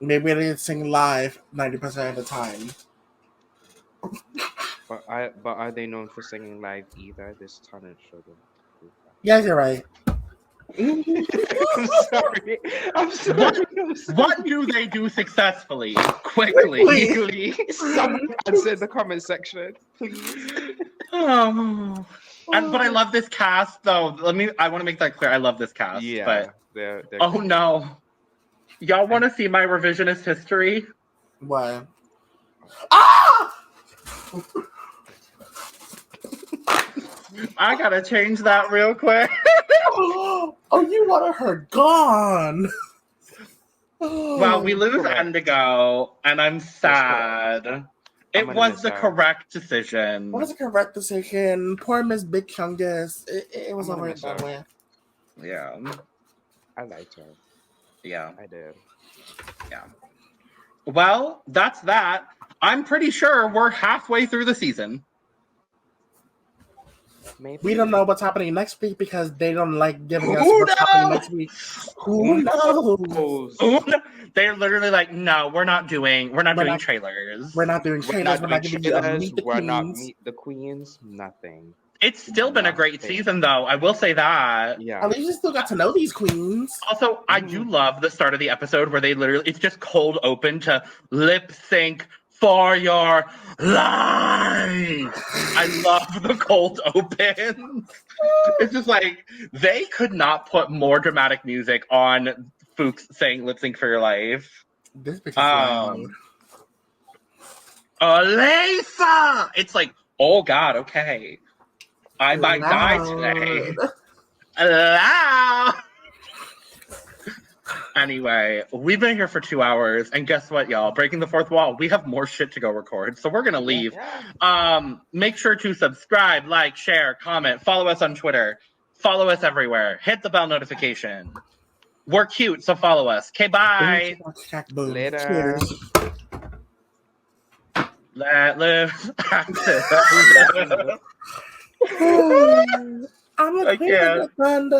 Maybe they didn't sing live 90% of the time. But are they known for singing live either? This talent show them. Yeah, you're right. I'm sorry. What do they do successfully? Quickly. Someone answer in the comment section, please. But I love this cast, though. I want to make that clear. I love this cast. Yeah. But They're oh no, y'all want to see my revisionist history? What? Ah! I gotta change that real quick. Oh, you wanted her gone. Well, we lose correct. Indigo, and I'm sad. It gonna was miss the her. correct decision. What was the correct decision? Poor Miss Big Chungus. It was I'm gonna over miss that her. way. Yeah. I liked her. Yeah. I did. Yeah. Well, that's that. I'm pretty sure we're halfway through the season. Maybe. We don't know what's happening next week because they don't like giving us Who what's happening knows? next week. Who knows? They're literally like, no, we're not doing not- trailers. We're not doing We're trailers. not We're not doing giving you a trailers. meet the We're not queens. meet the queens. Nothing. It's still been a great Nothing. season, though. I will say that. Yeah. At least you still got to know these queens. Also, I do love the start of the episode where it's just cold open to lip sync for your life. I love the cold open. It's just like, they could not put more dramatic music on Fuchs saying lip sync for your life. This bitch is loud. Alyssa! It's like, oh God, okay. I might die today. Hello! Anyway, we've been here for 2 hours, and guess what, y'all? Breaking the fourth wall. We have more shit to go record, so we're gonna leave. Make sure to subscribe, like, share, comment, follow us on Twitter, follow us everywhere. Hit the bell notification. We're cute, so follow us. Okay, bye. Boom. Later. Cheers. Let live. I'm a queen of the thunder.